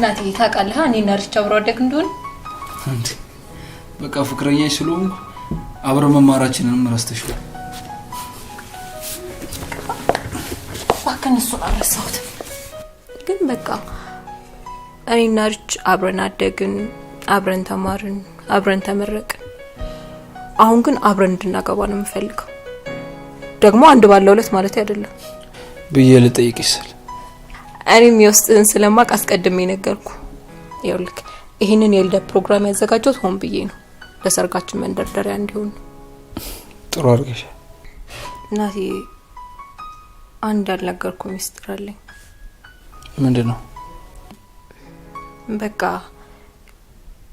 ናቲ ታውቃለህ እኔና ርቻ አብሮ አደግ እንደሆነ እንዴ በቃ ፍቅረኛዬ ስለሆንኩ አብረን መማራችንን ረስተሽው ባከነሱ አረሳሁት ግን በቃ እኔና ርቻ አብረን አደግን አብረን ተማርን አብረን ተመረቅን አሁን ግን አብረን እንድናገባ ነው የምፈልገው ደግሞ አንድ ባለው ዕለት ማለት አይደለም ብዬ ልጠይቅሽል እኔም የውስጥን ስለማቅ አስቀድሜ ነገርኩ ይኸውልህ ይሄንን የልደት ፕሮግራም ያዘጋጀሁት ሆን ብዬ ነው ለሰርጋችን መንደርደሪያ እንዲሆን ጥሩ አድርገሽ ናቲ አንድ ያልነገርኩ ሚስጥር አለኝ ምንድነው በቃ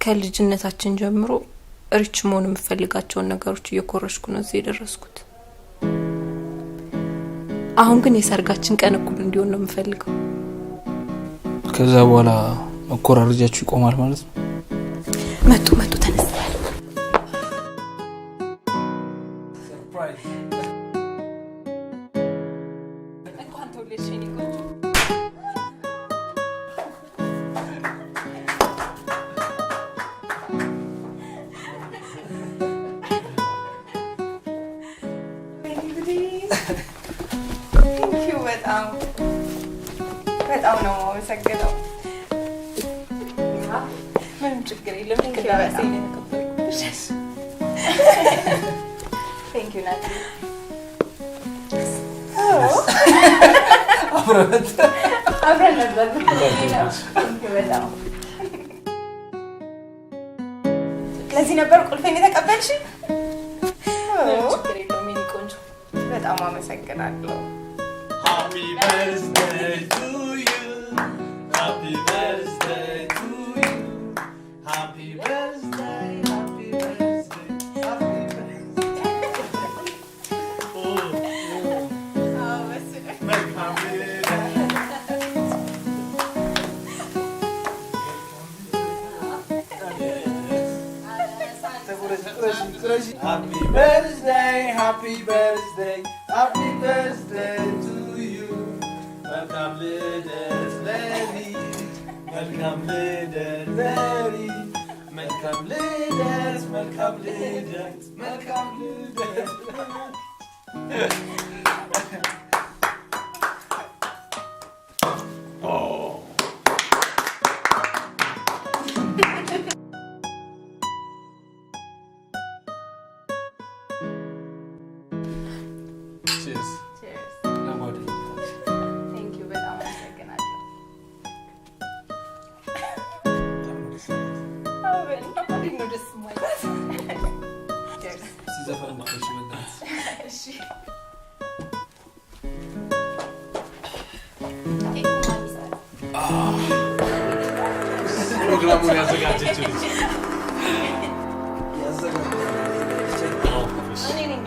ከልጅነታችን ጀምሮ ርች መሆን የምፈልጋቸውን ነገሮች እየኮረሽኩ ነው እዚህ የደረስኩት አሁን ግን የሰርጋችን ቀን እኩል እንዲሆን ነው የምፈልገው ከዛ በኋላ መኮራረጃችሁ ይቆማል ማለት ነው መጡ ተነስ ሰርፕራይዝ እንኳን ተወለድሽ የኔ ቆንጆ በጣም ነው መሰግነው ምንም ችግር የለም ከራሴ ነው ተቀበልኩሽ Thank you Nati አብረን ነበር በጣም ለዚህ ነበር ቁልፌን የተቀበልሽ ችግር የለውም የኔ ቆንጆ በጣም አመሰግናለሁ Happy birthday to you. Happy birthday to you. Happy birthday, happy birthday, happy birthday. Happy birthday, happy birthday, happy birthday to you. Welcome ልደት ለኔ መልካም ልደት ለኔ መልካም ልደት መልካም ልደት መልካም ልደት Cheers. Cheers ለማድ Thank you በጣም አመሰግናለሁ አብረን ነው ደስ ማለት Cheers ሲዘፈን ማለሽ ወጣት እሺ ፕሮግራሙን ያዘጋጀችው ልጅ እኔ ነኝ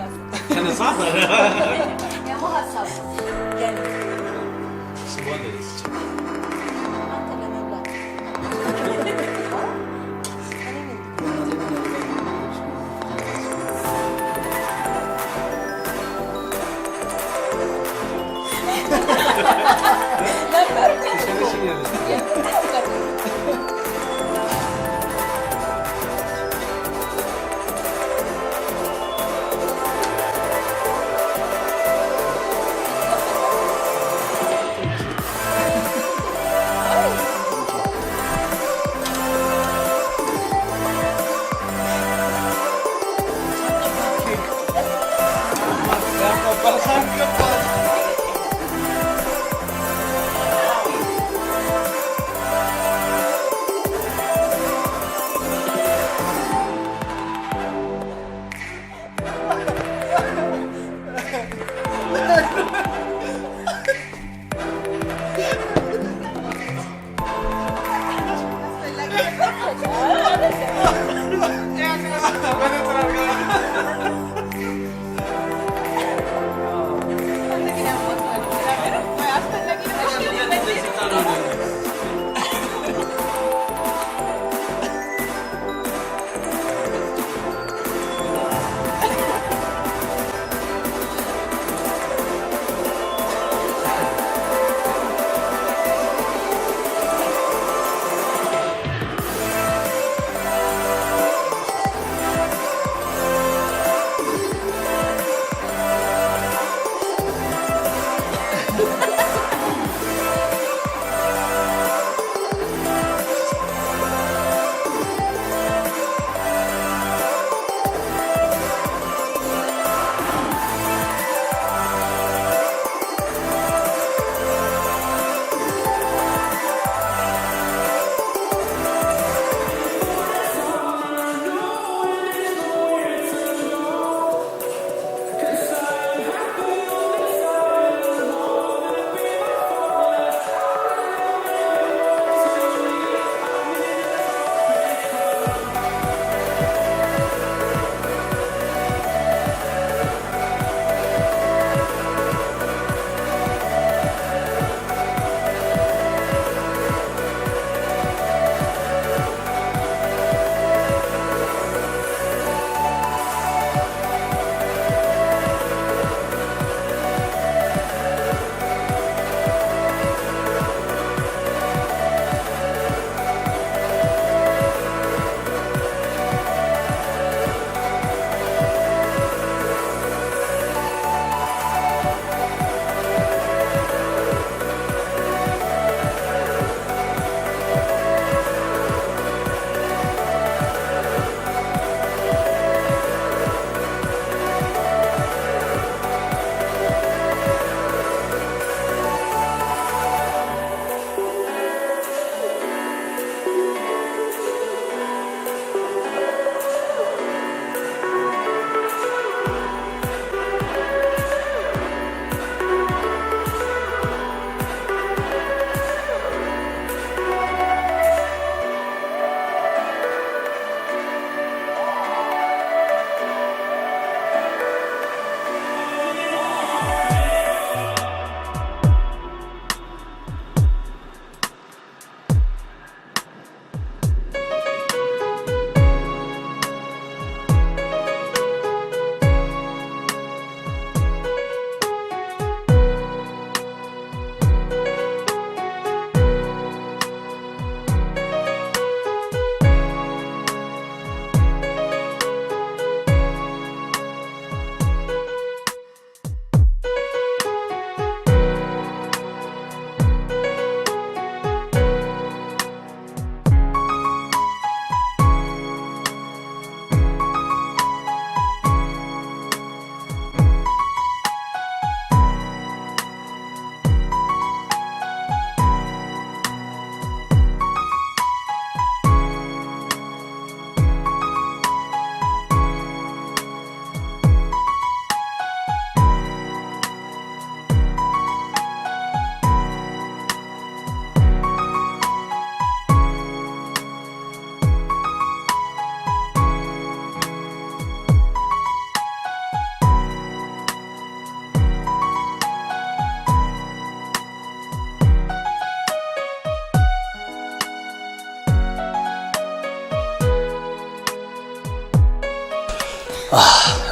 ተነሳ ያው ሀሳብ ስሟን ደስ አንተ ለመብላት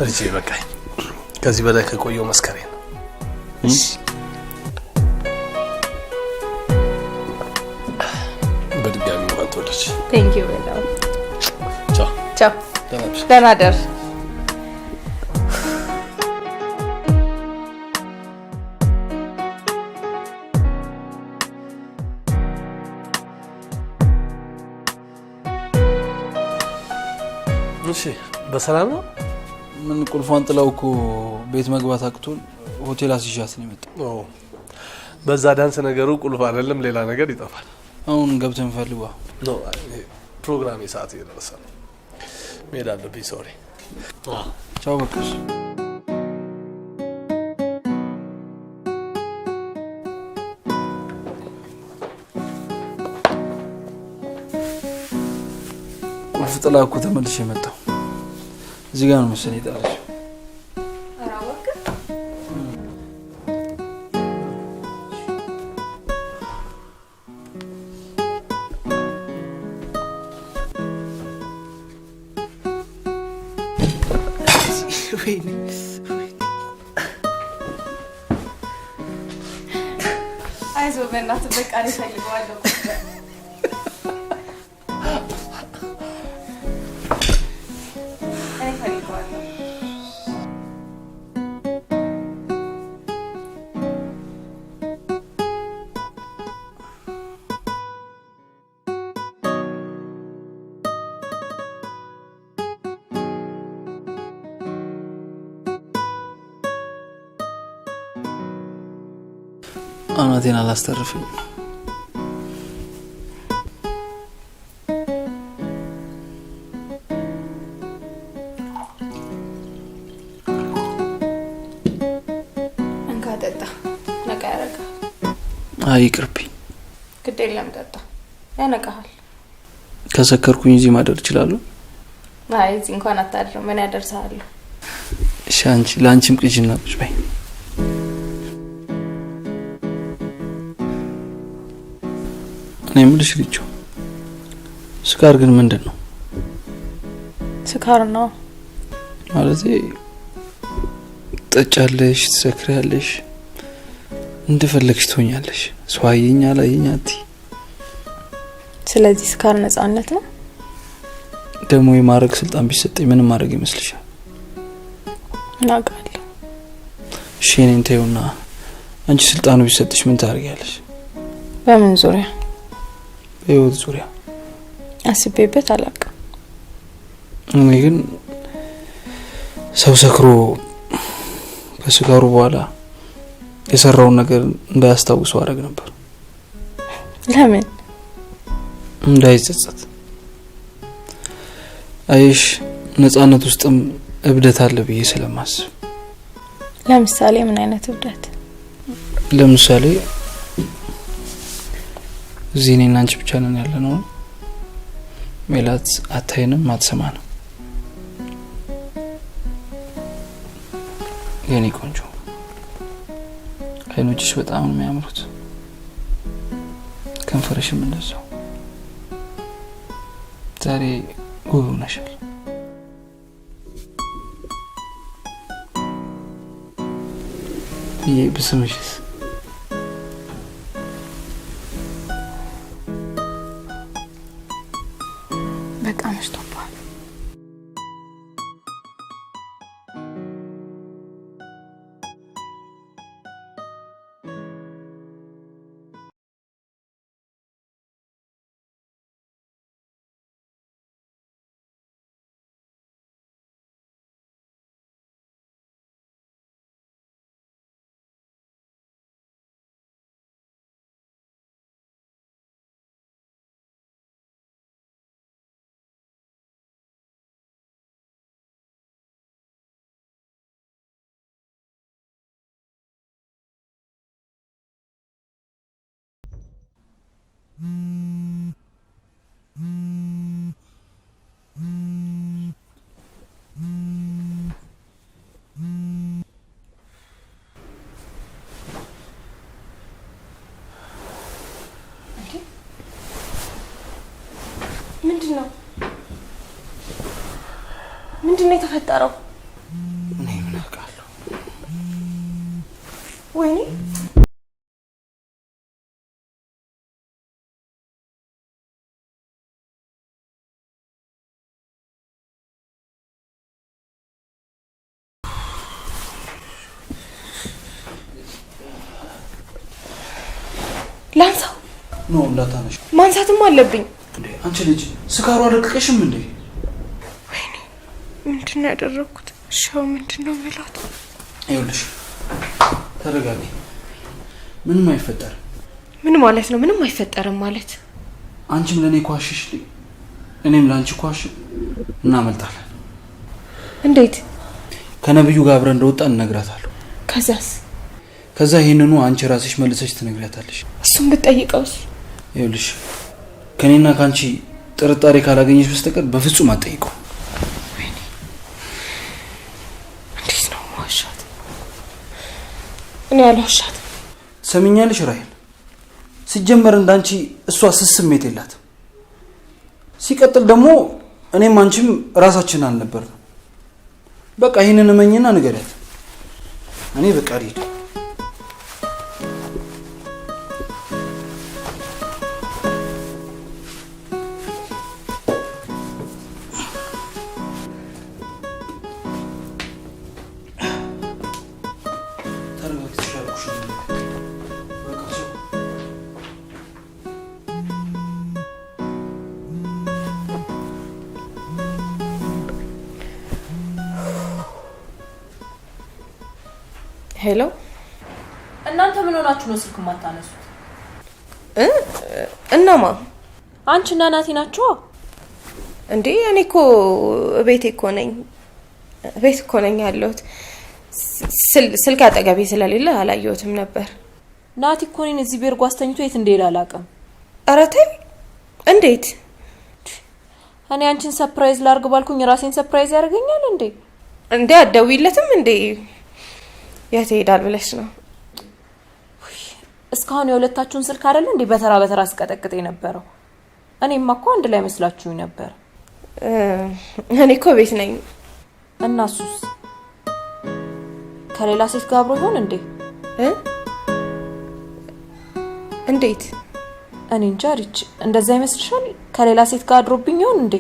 ልጄ በቃኝ። ከዚህ በላይ ከቆየው መስከሬ ነው። በድጋሚ እንኳን ተወለድሽ። ቴንክ ዩ በጣም ቻው ቻው። ደህና ደር። እሺ በሰላም ነው? ምን ቁልፏን ጥላው እኮ ቤት መግባት አቅቶን ሆቴል አስይዣት ነው የመጣው። በዛ ዳንስ ነገሩ ቁልፍ አይደለም ሌላ ነገር ይጠፋል። አሁን ገብተን ፈልጓ ነው ፕሮግራም ሰዓት እየደረሰ ነው። መሄድ አለብኝ። ሶሪ ቻው በቃሽ። ቁልፍ ጥላ እኮ ተመልሼ የመጣው እዚህ ጋር ነው መሰለኝ የጣለችው። አይዞህ በእናትህ በቃ እኔ እፈልገዋለሁ። አናቴን አላስተርፍኝ። እንካ ጠጣ፣ ነቃ ያደርጋል። አይ ይቅርብኝ። ግድ የለም ጠጣ፣ ያነቃሃል። ከሰከርኩኝ እዚህ ማደር እችላለሁ? አይ እዚህ እንኳን አታድርም። ምን ያደርሳለሁ? እሺ አንቺ ለአንቺም ቅጂና ቁጭ በይ። እኔ የምልሽ ልጅ ስካር ግን ምንድን ነው? ስካር ነው ማለት ጠጫለሽ፣ ትሰክሪያለሽ፣ እንደፈለግሽ ትሆኛለሽ። ሰው አየኝ አላየኝ አትይ። ስለዚህ ስካር ነጻነት ነው። ደግሞ የማድረግ ስልጣን ቢሰጠኝ ምንም ማድረግ ይመስልሻል? ምን አውቃለሁ። እሺ እኔን ተይውና አንቺ ስልጣኑ ቢሰጥሽ ምን ታደርጊያለሽ? በምን ዙሪያ? በህይወት ዙሪያ አስቤበት አላውቅም። እኔ ግን ሰው ሰክሮ ከስካሩ በኋላ የሰራውን ነገር እንዳያስታውሰው አደረግ ነበር። ለምን? እንዳይጸጸት። አይሽ ነጻነት ውስጥም እብደት አለ ብዬ ስለማስብ። ለምሳሌ ምን አይነት እብደት? ለምሳሌ እዚህ እኔና አንቺ ብቻ ነን ያለነው። ሜላት አታይንም፣ አትሰማንም። የኔ ቆንጆ አይኖችሽ በጣም ነው የሚያምሩት፣ ከንፈርሽም እንደዛው። ዛሬ ውብ ሆነሻል። ይሄ ብስምሽስ? በቃ መሽቶባል። ምንድነው የተፈጠረው? ወይኔ ላንሳው ነው እንዳታነሽ ማንሳትም አለብኝ እንዴ አንቺ ልጅ ስካሩ አለቀሽም እንዴ ወይኔ ምንድነው ያደረኩት ሻው ምንድነው ማለት ይኸውልሽ ተረጋጊ ምንም አይፈጠርም ምን ማለት ነው ምንም አይፈጠርም ማለት አንቺም ለኔ ኳሽሽ እኔም ላንቺ ኳሽ እናመልጣለን እንዴት ከነብዩ ጋር አብረን እንደወጣን እነግራታለሁ ከዛ ይሄንኑ አንቺ ራስሽ መልሰሽ ትነግራታለሽ እሱም ብትጠይቀውስ ይኸውልሽ ከኔና ካንቺ ጥርጣሬ ካላገኘሽ በስተቀር በፍጹም አትጠይቀው ወይኔ እንዴት ነው ዋሻት እኔ ያልዋሻት ሰሚኛለሽ ራይል ሲጀመር እንዳንቺ እሷ ስስሜት የላት ሲቀጥል ደግሞ እኔም አንቺም ራሳችን አልነበርም በቃ ይሄንን እመኝና ንገሪያት እኔ በቃ ልሂድ ሄሎ እናንተ ምን ሆናችሁ ነው ስልክ ማታነሱት እናማ አንቺና ናቲ ናችሁ እንዴ እኔ እኮ ቤት እኮ ነኝ ያለሁት ስልክ አጠገቤ ስለሌለ አላየሁትም ነበር ናቲ እኮ እኔን እዚህ ቤርጎ አስተኝቶ የት እንደሄደ አላውቅም ኧረ ተይ እንዴት እኔ አንቺን ሰርፕራይዝ ላርግ ባልኩኝ ራሴን ሰርፕራይዝ ያደርገኛል እንዴ አትደውይለትም እንዴ የት ሄዳል ብለሽ ነው እስካሁን የሁለታችሁን ስልክ አይደል እንዴ በተራ አስቀጠቅጥ የነበረው እኔማ እኮ አንድ ላይ መስላችሁኝ ነበር እኔ እኮ ቤት ነኝ እናሱስ ከሌላ ሴት ጋር አብሮ ይሆን እንዴ እንዴት እኔ እንጃ ሪች እንደዛ ይመስልሻል ከሌላ ሴት ጋር አድሮብኝ ይሆን እንዴ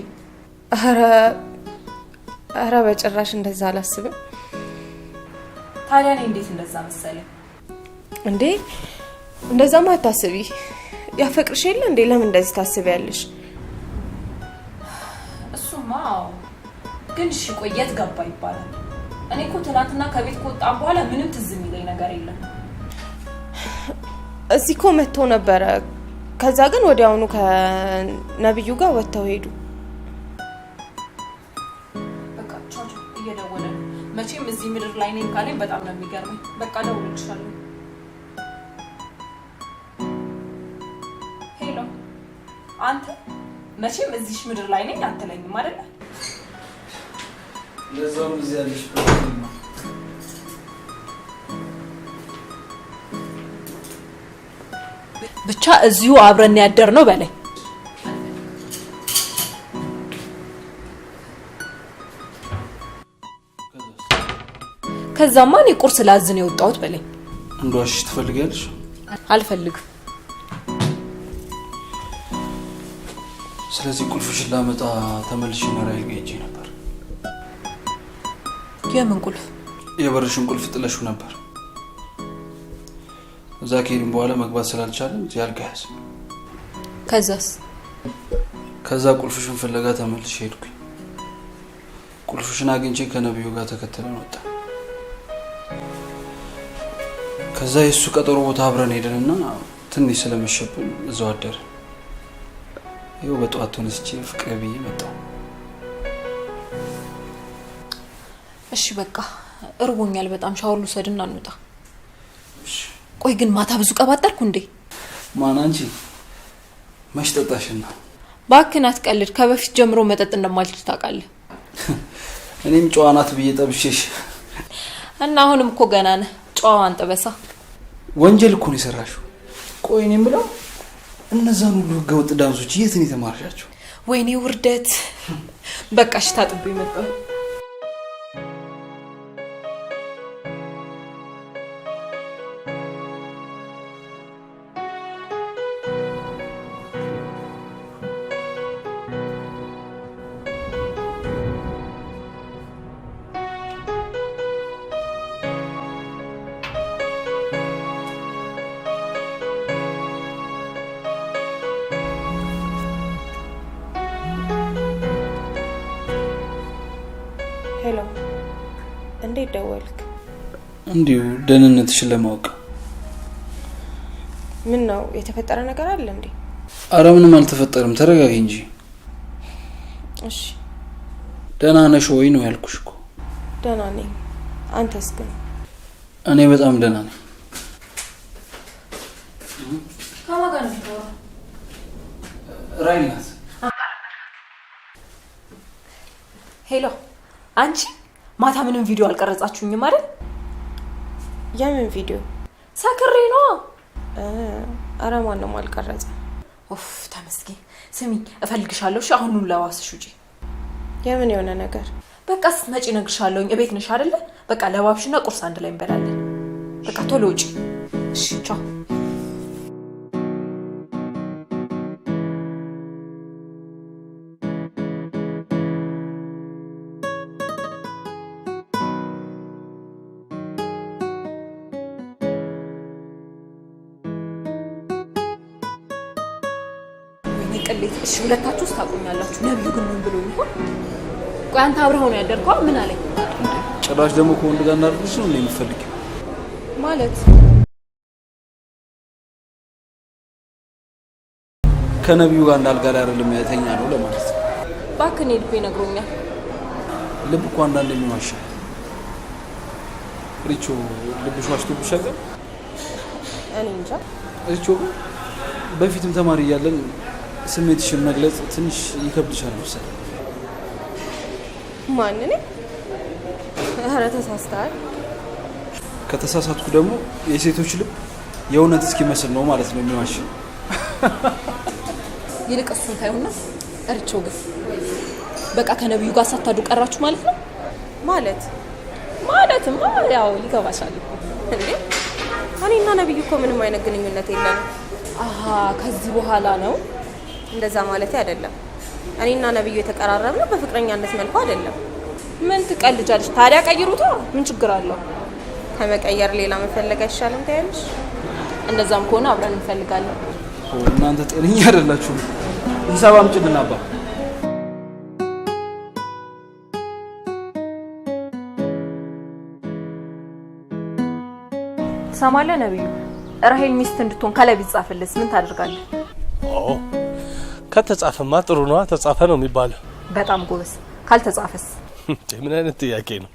ኧረ በጭራሽ እንደዛ አላስብም ታዲያ እኔ እንዴት እንደዛ መሰለ እንዴ እንደዛማ አታስቢ ያፈቅርሽ የለ እንዴ ለምን እንደዚህ ታስቢያለሽ እሱማ ግን እሺ ቆየት ገባ ይባላል እኔ እኮ ትናንትና ከቤት ከወጣን በኋላ ምንም ትዝ የሚለኝ ነገር የለም እዚህ እኮ መጥቶ ነበረ ከዛ ግን ወዲያውኑ ከነብዩ ጋር ወጥተው ሄዱ በቃ ቻው እየደወለ ነው መቼም እዚህ ምድር ላይ ነኝ ካለኝ በጣም ነው የሚገርመኝ በቃ ደውልልሻለሁ ሄሎ አንተ መቼም እዚህ ምድር ላይ ነኝ አትለኝም አይደል ለዛው እዚህ ያለሽ ብቻ እዚሁ አብረን ያደር ነው በለኝ ከዛማ እኔ ቁርስ ላዝን የወጣሁት በለኝ እንደዋሽ ትፈልጊያለሽ አልፈልግም ስለዚህ ቁልፍሽን ላመጣ ተመልሼ ራይል ጋር ሄጄ ነበር የምን ቁልፍ የበርሽን ቁልፍ ጥለሽው ነበር እዛ ከሄድን በኋላ መግባት ስላልቻለን እዚህ አልጋ ያዝ ከዛ ቁልፍሽን ፍለጋ ተመልሼ ሄድኩኝ ቁልፍሽን አግኝቼ ከነብዩ ጋር ተከተለን ወጣ ከዛ የሱ ቀጠሮ ቦታ አብረን ሄደንና ትንሽ ስለመሸብን እዛው አደረ ይኸው በጠዋት ተነስቼ ፍቅር ብዬ መጣሁ እሺ በቃ እርቦኛል በጣም ሻወር ልውሰድና እንውጣ ቆይ ግን ማታ ብዙ ቀባጠርኩ እንዴ ማን አንቺ መሽጠጣሽና ባክናት ቀልድ ከበፊት ጀምሮ መጠጥ እንደማልችል ታውቃለህ እኔም ጨዋናት ብዬ ጠብሼሽ እና አሁንም እኮ ገና ነህ ጨዋዋን ጠበሳ ወንጀል እኮ ነው የሰራሽው ቆይ እኔም ብለው እነዛን ሁሉ ህገወጥ ዳንሶች የት ነው የተማርሻቸው ወይኔ ውርደት በቃ እሺ ታጥቤ መጣሁ ደወልክ? እንዲሁ ደህንነትሽን ለማወቅ። ምን ነው የተፈጠረ ነገር አለ እንዴ? አረ ምንም አልተፈጠረም፣ ተረጋጊ እንጂ። እሺ ደህና ነሽ ወይ ነው ያልኩሽ እኮ። ደህና ነኝ። አንተስ ግን? እኔ በጣም ደህና ነኝ። ከማን ጋር ነው? ራይል ናት። ሄሎ አንቺ ማታ ምንም ቪዲዮ አልቀረጻችሁኝም አይደል? የምን ቪዲዮ? ሰክሬ ነው። አረ ማንም አልቀረጸ። ኡፍ ተመስገን። ስሚ እፈልግሻለሁ። እሺ አሁን ሁሉ ለዋስሽ ውጪ። የምን የሆነ ነገር? በቃ ስትመጪ እነግርሻለሁ። እቤት ነሽ አይደለ? በቃ ለባብሽና ቁርስ አንድ ላይ እንበላለን። በቃ ቶሎ ውጪ። እሺ ቻው። ቅሌት። እሺ ሁለታችሁ ታቆኛላችሁ። ነብዩ ግን ምን ብሎ ይሆን? ቆይ አንተ አብረኸው ነው ያደርገው? ምን አለኝ? ጭራሽ ደግሞ ከወንድ ጋር እናድርግሽ ነው የምትፈልጊው? ማለት ከነብዩ ጋር እንዳልጋ ላይ አይደለም የተኛ ነው ለማለት ነው። እባክህ ልብ ይነግሩኛል። ልብ እኮ አንዳንዴ የሚዋሻ ሪቾ። ልብሽ ዋሽቶብሽ አይደል? እኔ እንጃ። ሪቾ በፊትም ተማሪ እያለን ስሜትሽን መግለጽ ትንሽ ይከብድሻል መሰለኝ። ማን ነኝ? ኧረ ተሳስተሃል። ከተሳሳትኩ ደግሞ የሴቶች ልብ የእውነት እስኪመስል ነው ማለት ነው የሚዋሽ። ይልቅ እሱን ታዩና እርቸው ግን በቃ ከነብዩ ጋር ሳታዱ ቀራችሁ ማለት ነው? ማለትማ ያው ይገባሻል እንዴ? እኔና ነብዩ እኮ ምንም አይነት ግንኙነት የለንም። አሃ ከዚህ በኋላ ነው እንደዛ ማለት አይደለም። እኔና ነብዩ የተቀራረብነው በፍቅረኛነት መልኩ አይደለም። ምን ትቀልጃለሽ ታዲያ? ቀይሩታ፣ ምን ችግር አለው? ከመቀየር ሌላ መፈለግ አይሻልም ታያለሽ? እንደዛም ከሆነ አብረን እንፈልጋለን። እናንተ ጤነኛ አይደላችሁም። ሂሳብ አምጪልን አባ። ትሰማለህ ነብዩ? ራሄል ሚስት እንድትሆን ከላይ ቢጻፍልስ ምን ታደርጋለህ? ከተጻፈማ ጥሩ ነው። ተጻፈ ነው የሚባለው። በጣም ጎበዝ። ካልተጻፈስ? ምን አይነት ጥያቄ ነው?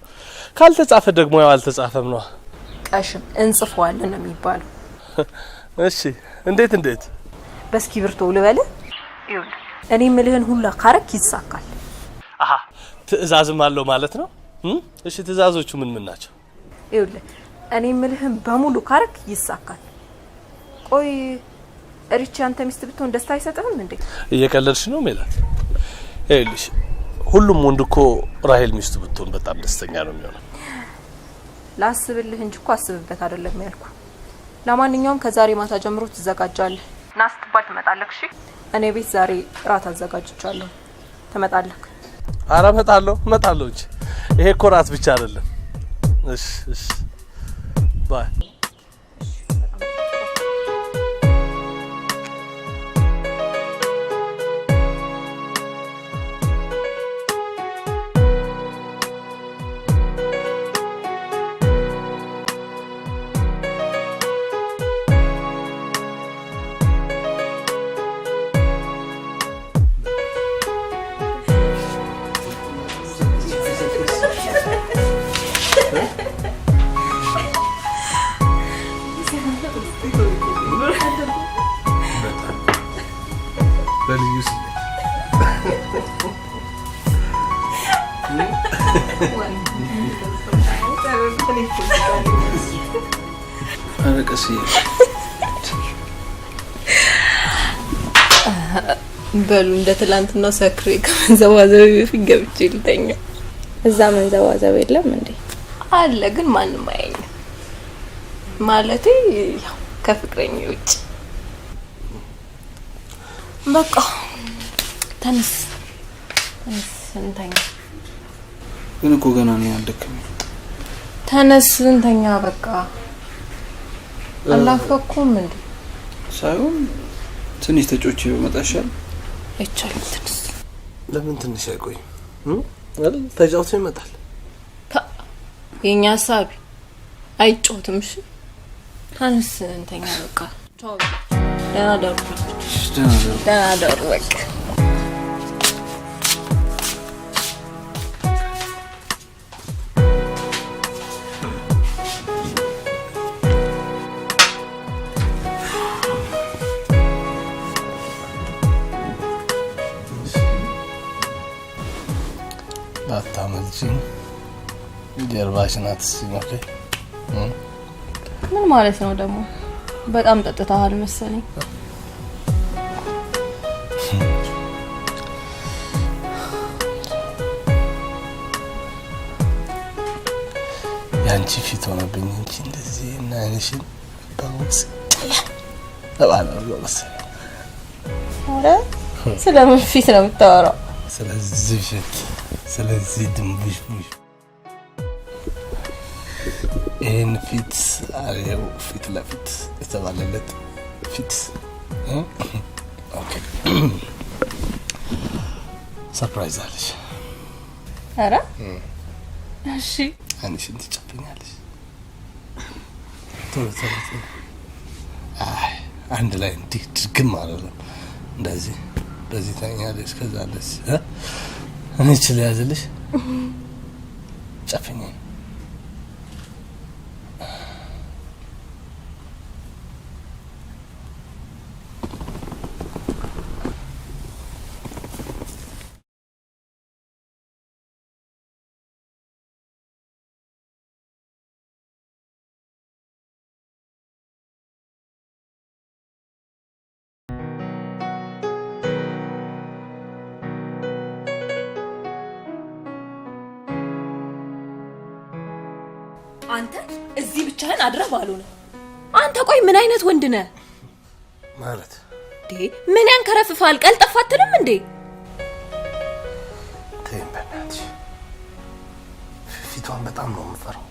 ካልተጻፈ ደግሞ ያው አልተጻፈም ነው። ቀሽም እንጽፈዋለን ነው የሚባለው። እሺ እንዴት? በእስክሪብቶ ልበልህ? ይኸውልህ እኔ የምልህን ሁላ ካረክ ይሳካል። አሃ ትዕዛዝም አለው ማለት ነው። እሺ ትዕዛዞቹ ምን ናቸው? ይኸውልህ እኔ የምልህን በሙሉ ካረክ ይሳካል። ቆይ ሪች አንተ ሚስት ብትሆን ደስታ አይሰጥህም እንዴ? እየቀለድሽ ነው ሜላት? ይኸውልሽ ሁሉም ወንድ እኮ ራሄል ሚስቱ ብትሆን በጣም ደስተኛ ነው የሚሆነው። ላስብልህ እንጂ እኮ አስብበት አይደለም ያልኩ። ለማንኛውም ከዛሬ ማታ ጀምሮ ትዘጋጃለህ። ና ስትባል ትመጣለህ። እሺ እኔ ቤት ዛሬ ራት አዘጋጅቻለሁ። ትመጣለህ? ኧረ እመጣለሁ እንጂ ይሄ እኮ ራት ብቻ አይደለም። እሺ ባይ። አረቀስ በሉ እንደ ትላንትናው ሰክሬ ከመንዘባዘብ በፊት ገብቼ ልተኛ። እዛ መንዘባዘብ የለም እንዴ? አለ ግን ማንም አያየኝም። ማለቴ ያው ከፍቅረኛ ውጭ። በቃ ተነስ እንተኛ። ግን እኮ ገና ነው ያልደከመኝ። ተነስ እንተኛ በቃ። አላፈኩም እንዴ? ሳይሆን ትንሽ ተጮች ይመጣሻል። አይቻልም። ትንሽ ለምን ትንሽ አይቆይም? ተጫውቶ ይመጣል። የኛ ሀሳብ አይጮትም። እሺ ታንስ እንተኛ በቃ ቻው። ደህና ደሩ። ደህና ደሩ በቃ። አታመልጪኝ ጀርባሽን አትስማከ ምን ማለት ነው ደግሞ? በጣም ጠጥተሃል መሰለኝ። ያንቺ ፊት ሆነብኝ እንጂ እንደዚህ እና አይንሽን ባውስ ለባለው መሰለኝ። አረ ስለምን ፊት ነው የምታወራው? ስለዚህ ፊት ስለዚህ ድንቡሽቡሽ ይሄን ፊት አሬው ፊት ለፊት የተባለለት ፊት ኦኬ ሰርፕራይዝ አለሽ። አረ እሺ አንቺን ትጨፍኛለሽ ቶሎ ቶሎ አይ አንድ ላይ እንዲህ ድግም አይደለም እንደዚህ በዚህ ታኛለሽ ከዛ ለስ እኔ እችል ያዝልሽ ጨፍኝ አንተ እዚህ ብቻህን አድረህ ባልሆነ አንተ ቆይ ምን አይነት ወንድ ነህ ማለት ምን ያንከረፍፋል? ቀልጠፍ አትልም እንዴ? ተይበናት ፊቷን በጣም ነው የምፈራው።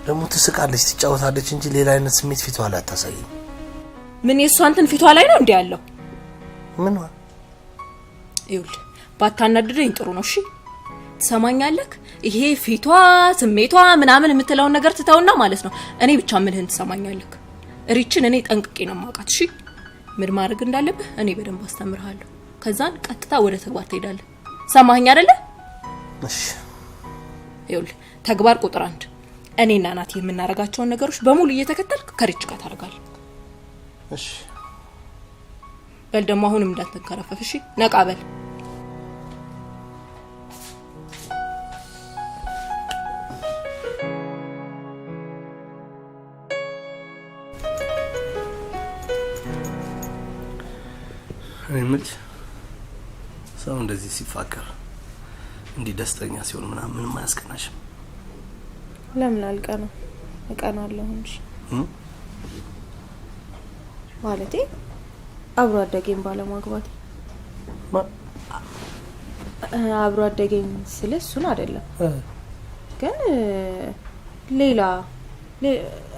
ደግሞ ትስቃለች ትጫወታለች እንጂ ሌላ አይነት ስሜት ፊቷ ላይ አታሳይም። ምን የሷንተን ፊቷ ላይ ነው እንዴ ያለው? ምን ነው ይውል ባታናድደኝ ጥሩ ነው። እሺ ትሰማኛለህ? ይሄ ፊቷ ስሜቷ ምናምን የምትለውን ነገር ትተውና ማለት ነው እኔ ብቻ ምንህን ትሰማኛለህ? ሪችን እኔ ጠንቅቄ ነው ማውቃት። እሺ ምን ማድረግ እንዳለብህ እኔ በደንብ አስተምርሃለሁ። ከዛን ቀጥታ ወደ ተግባር ትሄዳለህ። ሰማኸኝ አይደለ? እሺ ይውል ተግባር ቁጥር 1 እኔና ናቲ የምናረጋቸውን ነገሮች በሙሉ እየተከተልክ ከሪች ጋር ታረጋለህ። እሺ በል ደግሞ አሁንም እንዳትንከረፈፍ። እሺ ነቃ በል። እምልሽ ሰው እንደዚህ ሲፋቀር እንዲህ ደስተኛ ሲሆን ምንም አያስቀናሽም? ለምን አልቀናም? እቀናለሁ እንጂ ማለቴ አብሮ አደገኝ ባለማግባት አብሮ አደገኝ ስለ እሱን አይደለም ግን ሌላ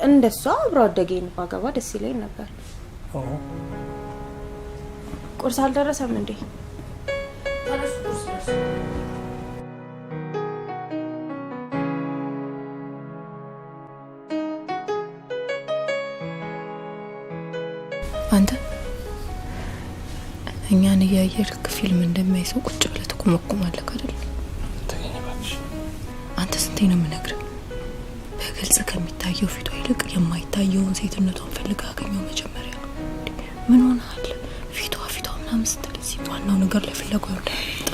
እንደሷ አብሮ አደገኝ ባገባ ደስ ይለኝ ነበር። ቁርስ አልደረሰም እንዴ? አንተ እኛን እያየልክ ፊልም እንደማይሰው ቁጭ ብለህ ትቆመቁማለህ አይደል? አንተ ስንቴ ነው የምነግርህ? በግልጽ ከሚታየው ፊቷ ይልቅ የማይታየውን ሴትነቷን ፈልጋ አገኘው መጀመሪያ። ምን ሆነሃል? ፊቷ ምናምን ስትል እዚህ ዋናው ነገር ላይ ፍለጋው እንዳይመጣ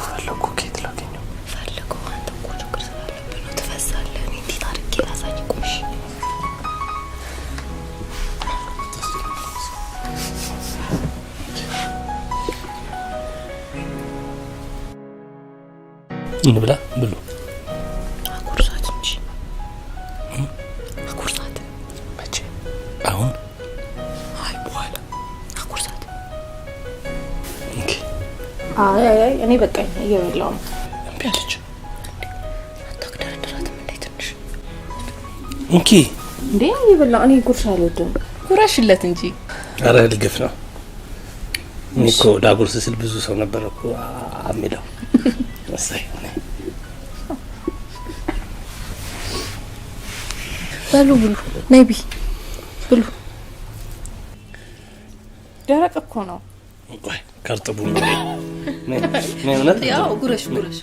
ፈለጉ ኬት ላገኘው ፈለጉ። አንተ እኮ ችግር ስላለብህ ነው ትፈዛለህ። እኔ እንዴት አድርጌ ላሳይ? ቆሽ እንብላ ብሉ። አኩርሳት እንጂ አኩርሳት። መቼ? አሁን? አይ በኋላ አኩርሳት። አይ እኔ በቃኝ እየበላሁ ነው። እምቢ አለች። አታግደረድራትም እንዴ ትንሽ? እንኪ እንዴ እየበላሁ እኔ ጉርሻ አልወድም። ጉራሽለት እንጂ። አረ ልግፍ ነው። እኔ እኮ ዳጉርስ ስል ብዙ ሰው ነበር እኮ አሜዳው። እሰይ በሉ ብሉ። ነይ ቢ ብሉ። ደረቅ እኮ ነው። ቆይ ከርጥቡ ነው ማለት ያው ጉረሽ ጉረሽ።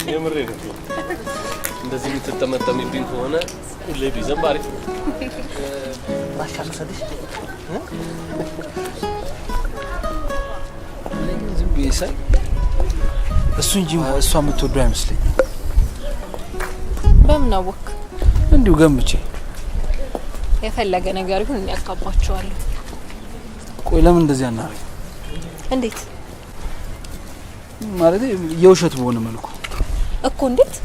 የምሬ ነው። እንደዚህ የምትጠመጠምብኝ ከሆነ ሁሌ ቢዘንብ አሪፍ ነው። ማሻሻልሽ ዝም ብዬ ሳይ እሱ እንጂ እሷ የምትወደው አይመስለኝ። በምን አወቅ? እንዲሁ ገምቼ። የፈለገ ነገር ይሁን እኔ ያካባቸዋለሁ። ቆይ ለምን እንደዚህ አናረግ? እንዴት ማለት የውሸት በሆነ መልኩ እኮ? እንዴት?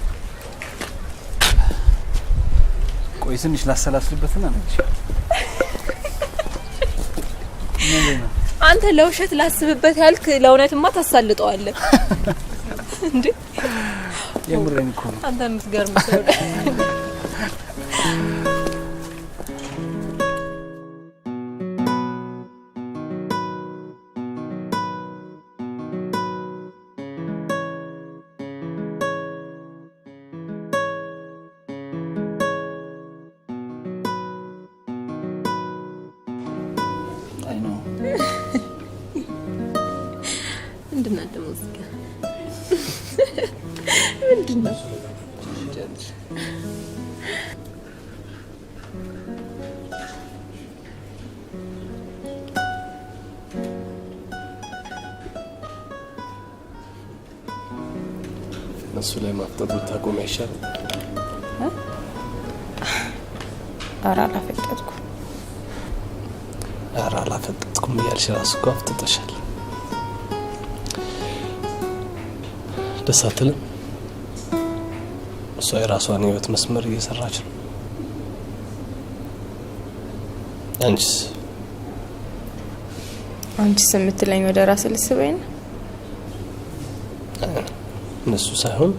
ቆይ ትንሽ ላሰላስልበትና ነች። አንተ ለውሸት ላስብበት ያልክ ለእውነትማ ታሳልጠዋለህ እንዴ? የምሬን እኮ ነው። አንተ የምትገርም ሰው። አይ ነው ምንድነው ደግሞ ሙዚቃ? ምንድነው? እነሱ ላይ ማፍጠጥ ብታቆም አይሻልም? ኧረ አላፈጠጥኩም። ኧረ አላፈጠጥኩም እያልሽ እራሱ እኮ አፍጥጠሻል። ደስ አትልም? እሷ የራሷን ህይወት መስመር እየሰራች ነው። አንቺስ የምትለኝ ወደ ራስ ልስበኝ ነው? እነሱ ሳይሆን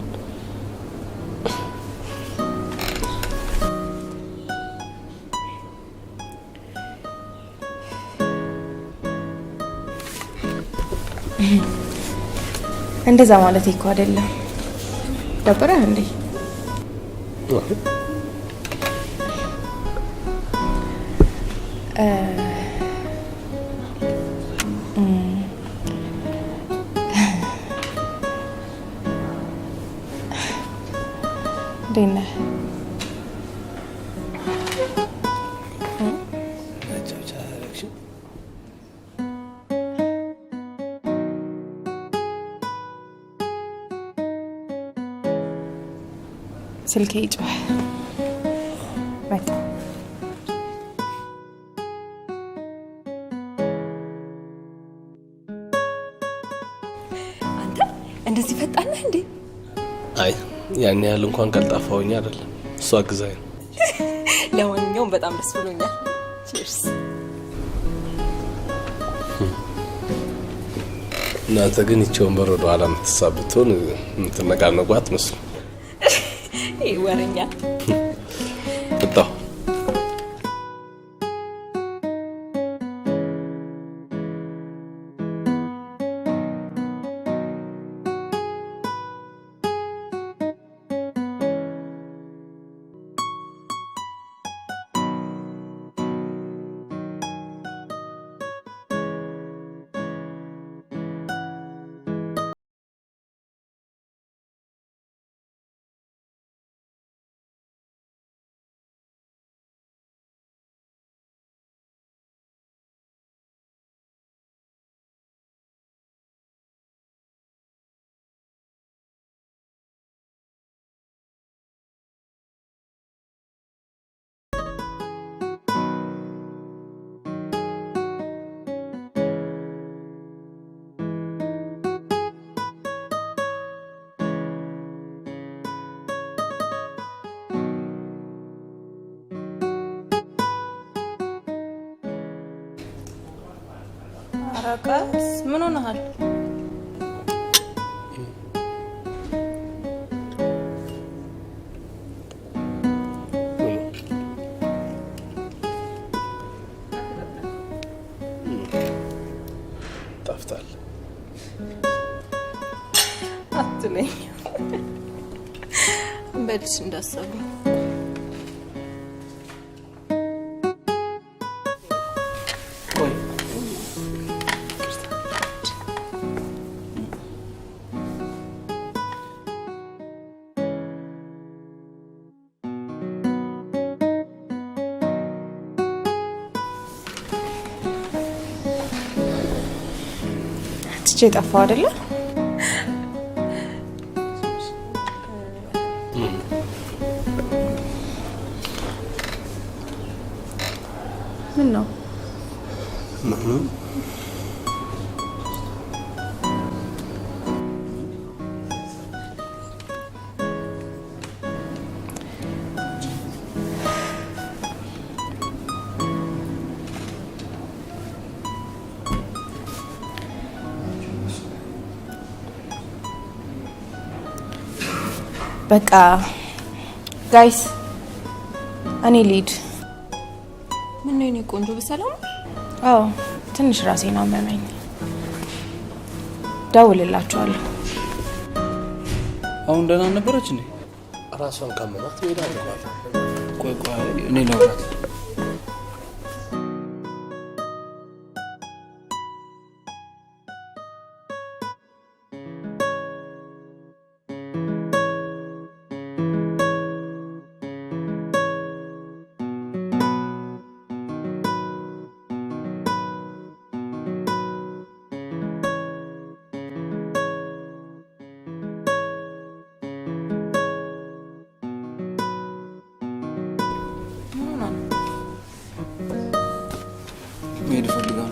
እንደዛ ማለት እኮ አይደለም። ደበረህ እንዴ? ደህና ስልኬ ይጮህ መጣ። አንተ እንደዚህ ፈጣን ነህ እንዴ? አይ ያን ያህል እንኳን ቀልጣፋውኛ አይደለም። እሷ አግዛኝ ነው። ለማንኛውም በጣም ደስ ብሎኛል። ቺርስ። እናንተ ግን ይቺ ወንበር ወደ ኋላ የምትሳብትሆን የምትነቃነቋት መስሉ ይሄ ወረኛ መጣሁ። አረቀስ ምን ሆነሃል? ጠፍታል። አትለኝ በልሽ እንዳሰቡ ትቼ ጠፋው አይደለ? ምን ነው? በቃ ጋይስ እኔ ልሂድ። ምን ነው የኔ ቆንጆ በሰላም? አዎ ትንሽ ራሴን አመመኝ። ደውልላችኋለሁ። አሁን ደህና ነበረች እንዴ? ራሷን ካመማት ሜዳ አለባት። ቆይ እኔ ላውራት። መሄድ እፈልጋለሁ።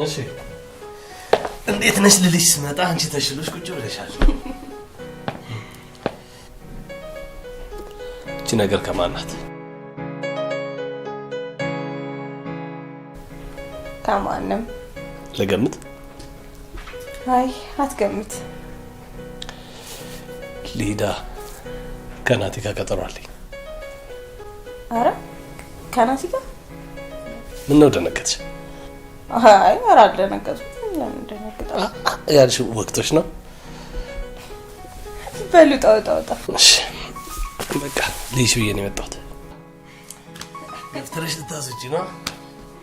እሺ እንዴት ነሽ ልልሽ ስመጣ አንቺ ተሽሎሽ ቁጭ ብለሻል። እቺ ነገር ከማን ናት? ከማንም። ልገምት? አይ አትገምት። ሊዳ ከናቲ ጋር ቀጠሮ አለኝ። አረ ከናቲ ጋር? ምን ነው ደነገጥሽ? አይ ኧረ አልደነገጥኩም። ለምን ደነገጥኩ? ያልሽው ወቅቶች ነው። በሉ ጣውጣ። እሺ በቃ ልይሽ ብዬ ነው የመጣሁት። ደፍተረሽ ልታስወጪ ነው?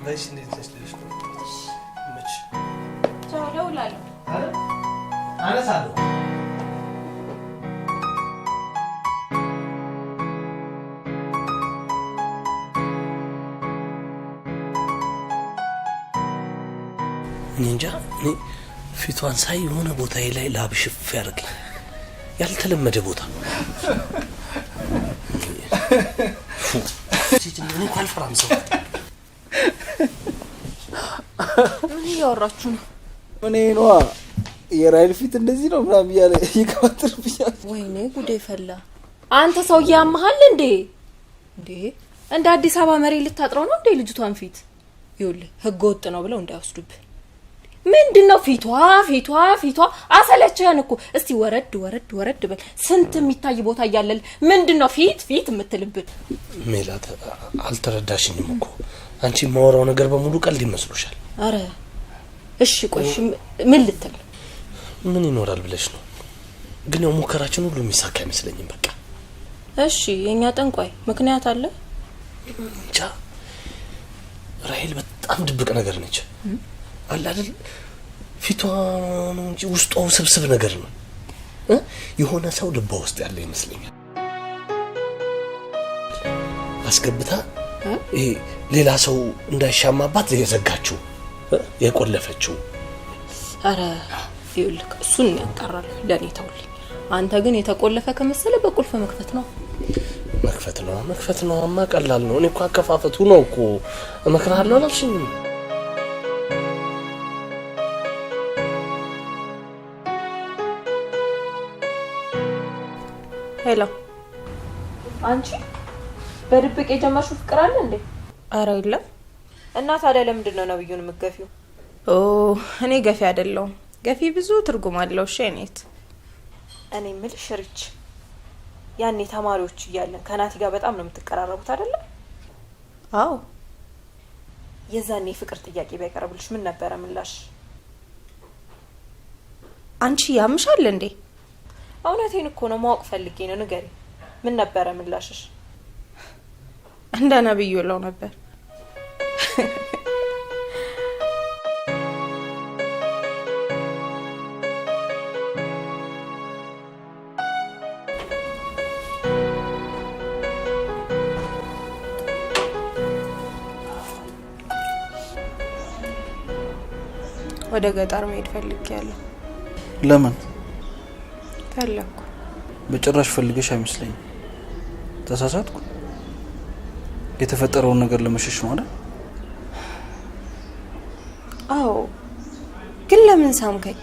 በሽ እንዴት ነሽ ልልሽ ነው። መች ቻው ደውላለሁ። አነሳለሁ። እኔ እንጃ እኔ ፊቷን ሳይ የሆነ ቦታዬ ላይ ላብሽፍ ያደርገኝ ያልተለመደ ቦታ እኔ እኮ አልፈራም ሰው። ምን እያወራችሁ ነው? እኔ ነዋ የራይል ፊት እንደዚህ ነው ምናምን እያለ ይከባትርብኛል። ወይኔ ጉዴ ፈላ። አንተ ሰውዬ ያመሃል እንዴ? እንደ አዲስ አበባ መሬት ልታጥረው ነው እንዴ ልጅቷን ፊት? ይኸውልህ ህገ ወጥ ነው ብለው እንዳይወስዱብህ። ምንድነው ፊቷ አሰለችህን እኮ። እስቲ ወረድ በል። ስንት የሚታይ ቦታ እያለል ምንድነው ፊት የምትልብን? ሜላት አልተረዳሽኝም እኮ። አንቺ የማወራው ነገር በሙሉ ቀልድ ይመስሉሻል? አረ እሺ ቆይ ምን ልትል? ምን ይኖራል ብለሽ ነው? ግን ያው ሙከራችን ሁሉ የሚሳካ አይመስለኝም። በቃ እሺ የኛ ጠንቋይ ምክንያት አለ? እንጃ ራሄል በጣም ድብቅ ነገር ነች። አለ አይደል? ፊቷ ነው እንጂ ውስጧ ስብስብ ነገር ነው። የሆነ ሰው ልቧ ውስጥ ያለ ይመስለኛል። አስገብታ ይሄ ሌላ ሰው እንዳይሻማባት የዘጋችው የቆለፈችው። አረ ይኸውልህ እሱን ያቀራል ለኔ ተውልኝ። አንተ ግን የተቆለፈ ከመሰለ በቁልፍ መክፈት ነው። መክፈት ነው ቀላል ነው። እኔ እኮ አከፋፈቱ ነው እኮ እመክርሃለሁ አላልሽኝም? ሄሎ አንቺ በድብቅ የጀመርሽው ፍቅር አለ እንዴ? አረ የለም። እና ታዲያ ለምንድን ነው ነብዩን የምትገፊው? ኦ እኔ ገፊ አይደለሁም። ገፊ ብዙ ትርጉም አለው። እሺ እኔት እኔ የምልሽ ሪች ያኔ ተማሪዎች እያለን ከናቲ ጋር በጣም ነው የምትቀራረቡት አይደለ? አዎ። የዛኔ ፍቅር ጥያቄ ባይቀርብልሽ ምን ነበረ ምላሽ? አንቺ ያምሻል እንዴ? እውነቴን እኮ ነው ማወቅ ፈልጌ ነው ንገሪ። ምን ነበረ ምላሽሽ? እንደ ነብዩ ለው ነበር። ወደ ገጠር መሄድ ፈልጌያለሁ። ለምን? ፈለኩ። በጭራሽ ፈልገሽ አይመስለኝም። ተሳሳትኩ? የተፈጠረውን ነገር ለመሸሽ ነው አይደል? አዎ። ግን ለምን ሳምከኝ?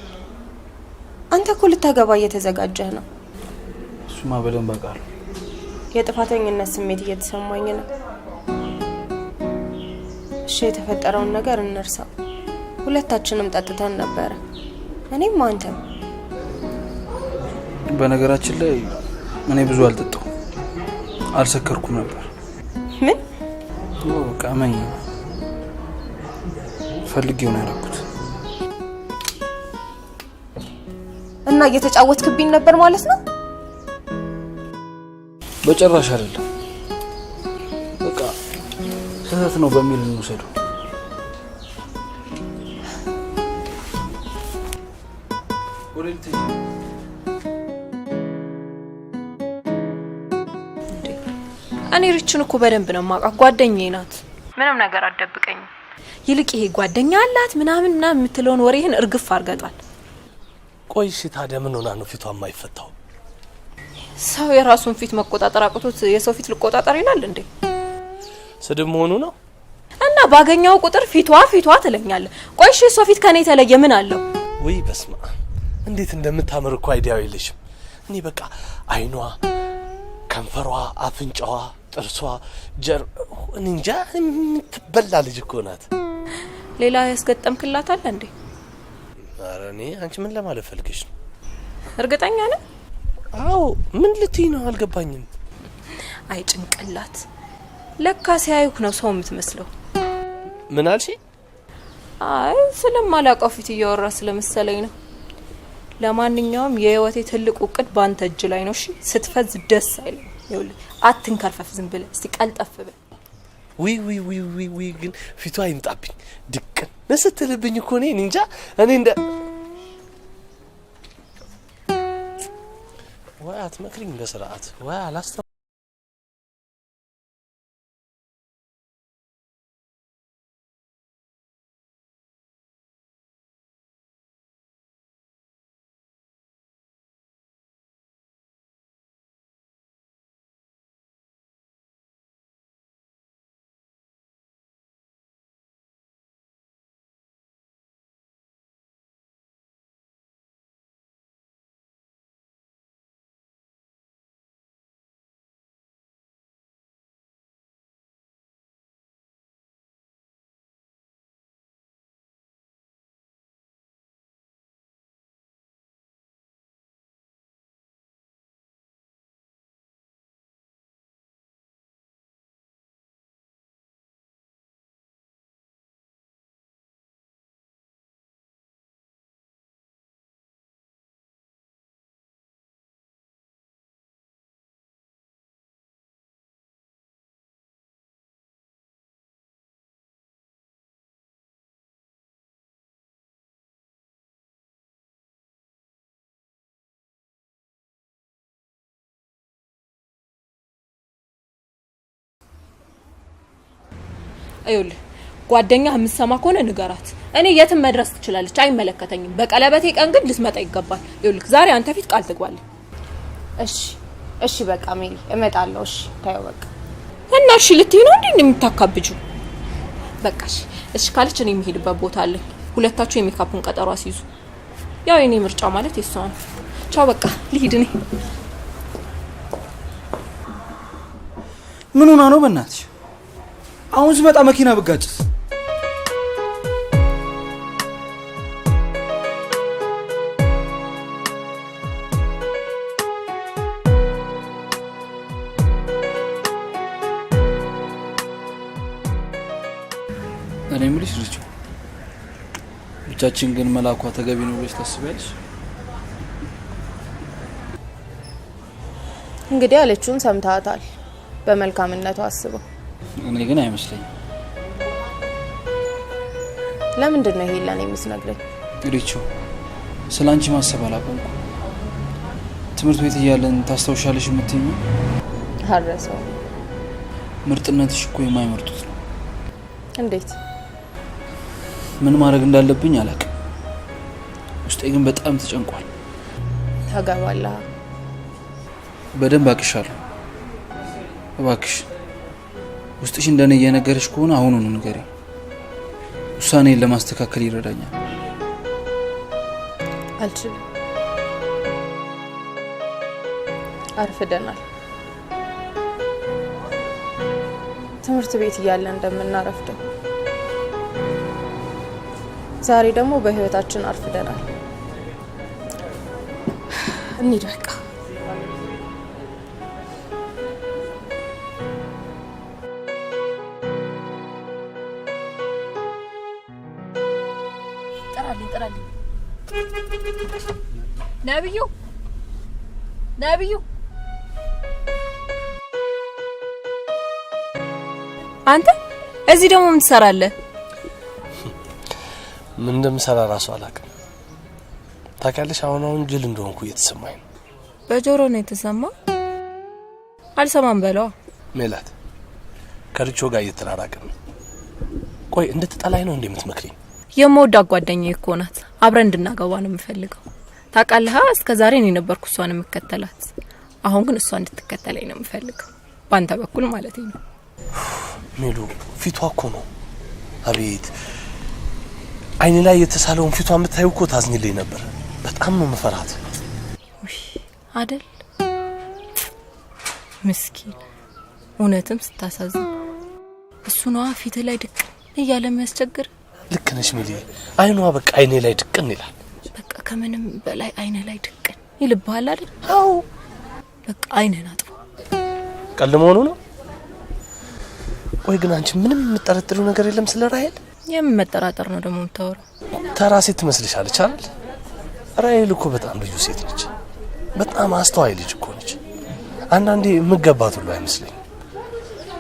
አንተ እኮ ልታገባ እየተዘጋጀህ ነው። እሱማ በደንብ አውቃለሁ። የጥፋተኝነት ስሜት እየተሰማኝ ነው። እሺ የተፈጠረውን ነገር እንርሳው። ሁለታችንም ጠጥተን ነበረ፣ እኔም አንተም። በነገራችን ላይ እኔ ብዙ አልጠጣሁ፣ አልሰከርኩም ነበር። ምን? በቃ ማኝ ፈልጌው ነው ያደረኩት። እና እየተጫወትክብኝ ነበር ማለት ነው? በጭራሽ አይደለም። በቃ ስህተት ነው በሚል እንውሰደው። እኔ ሪችን እኮ በደንብ ነው የማውቃት፣ ጓደኛዬ ናት። ምንም ነገር አትደብቀኝም። ይልቅ ይሄ ጓደኛ አላት ምናምን የምትለውን ወሬህን እርግፍ አርገጣል። ቆይ እሺ ታዲያ ምን ሆና ነው ፊቷ የማይፈታው? ሰው የራሱን ፊት መቆጣጠር አቅቶት የሰው ፊት ልቆጣጠር ይላል እንዴ? ስድብ መሆኑ ነው። እና ባገኘው ቁጥር ፊቷ ትለኛለህ። ቆይ እሺ ሰው ፊት ከኔ የተለየ ምን አለው? ወይ በስማ እንዴት እንደምታምር እኮ አይዲያው የለሽም። እኔ በቃ አይኗ፣ ከንፈሯ፣ አፍንጫዋ፣ ጥርሷ፣ እንጃ የምትበላ ልጅ እኮ ናት። ሌላ ያስገጠምክላት አለ እንዴ? ኧረ እኔ አንቺ ምን ለማለት ፈልገሽ ነው? እርግጠኛ ነህ? አዎ። ምን ልትይ ነው? አልገባኝም። አይ ጭንቅላት፣ ለካ ሲያዩክ ነው ሰው የምትመስለው። ምን አልሽ? አይ ስለማላውቀው ፊት እያወራ ስለመሰለኝ ነው። ለማንኛውም የህይወቴ ትልቁ እቅድ ባንተ እጅ ላይ ነው። እሺ ስትፈዝ ደስ አይልም። ይኸውልህ አትንከርፈፍ፣ ዝም ብለህ እስቲ ቀልጠፍ በል። ዊ ግን ፊቷ አይምጣብኝ። ድቅን ነስትልብኝ እኮ እኔ እንጃ። እኔ እንደ ወይ አትመክሪኝ በስርዓት ወይ አላስተ አይውል ጓደኛ የምትሰማ ከሆነ ንገራት። እኔ የትም መድረስ ትችላለች፣ አይመለከተኝም። በቀለበቴ ቀን ግን ልትመጣ ይገባል። አይውል ዛሬ አንተ ፊት ቃል ትግባለህ። እሺ በቃ ሜሊ እመጣለሁ። እሺ ታየው በቃ እና እሺ ልትይ ነው እንዴ እንደምታካብጁ? በቃ እሺ ካለች እኔ የምሄድበት ቦታ አለኝ። ሁለታችሁ የሜካፑን ቀጠሮ አስይዙ። ያው የኔ ምርጫ ማለት የሷ ነው። ቻው በቃ ልሂድ እኔ። ምን ሆና ነው በእናትሽ? አሁን ስመጣ መኪና ብጋጭስ? እኔ የምልሽ ልጅ ብቻችን ግን መላኳ ተገቢ ነው ብለሽ ታስቢያለሽ? እንግዲህ አለችውን ሰምታታል። በመልካምነቱ አስበው። እኔ ግን አይመስለኝም። ለምንድን ነው ይሄ ለኔ የምትነግረኝ? ሪቾ ስላንቺ ማሰብ አላቆምኩ። ትምህርት ቤት እያለን ታስታውሻለሽ የምትይኝ? አረሰው። ምርጥነትሽ እኮ የማይመርጡት ነው። እንዴት? ምን ማድረግ እንዳለብኝ አላውቅም። ውስጤ ግን በጣም ተጨንቋል። ታገባለህ? በደንብ አቅሻለሁ። እባክሽ ውስጥሽ እንደኔ እየነገረሽ ከሆነ አሁኑኑ ንገሪኝ። ውሳኔን ለማስተካከል ይረዳኛል። አልችልም። አርፍደናል። ትምህርት ቤት እያለን እንደምናረፍደው ዛሬ ደግሞ በህይወታችን አርፍደናል። እንሂድ በቃ። ጥራልኝ ነብዩ አንተ እዚህ ደግሞ ምን ትሰራለህ? ምን እንደምሰራ ራሱ አላውቅም። ታውቂያለሽ አሁን ጅል እንደሆንኩ እየተሰማኝ ነው። በጆሮ ነው የተሰማ? አልሰማም በለው። ሜላት ከርቾ ጋር እየተራራቅን ነው። ቆይ እንድትጠላኝ ነው እንደምትመክሪኝ? የምወዳት ጓደኛዬ እኮ ናት። አብረን እንድናገባ ነው የምፈልገው። ታውቃለህ እስከ ዛሬ እኔ ነበርኩ እሷን የምከተላት። አሁን ግን እሷ እንድትከተለኝ ነው የምፈልገው። ባንተ በኩል ማለት ነው። ሜሉ ፊቷ እኮ ነው። አቤት አይኔ ላይ የተሳለውን ፊቷን ብታዩ እኮ ታዝኝልኝ ነበር። በጣም ነው መፈራት አይደል? ምስኪን እውነትም ስታሳዝን። እሱ ነው ፊት ላይ ድቅ እያለ የሚያስቸግር። ልክ ነሽ ሜሊ። አይኗ በቃ አይኔ ላይ ድቅን ይላል። በቃ ከምንም በላይ አይኔ ላይ ድቅን ይልብሃል አይደል? አዎ በቃ አይነን አጥፎ ቀልድ መሆኑ ነው። ወይ ግን አንቺ ምንም የምትጠረጥሪው ነገር የለም ስለ ራሄል? የምን መጠራጠር ነው ደግሞ የምታወራው? ተራ ሴት ትመስልሻለች አይደል? ራሄል እኮ በጣም ልዩ ሴት ነች። በጣም አስተዋይ ልጅ እኮ ነች። አንዳንዴ የምገባት ሁሉ አይመስለኝም።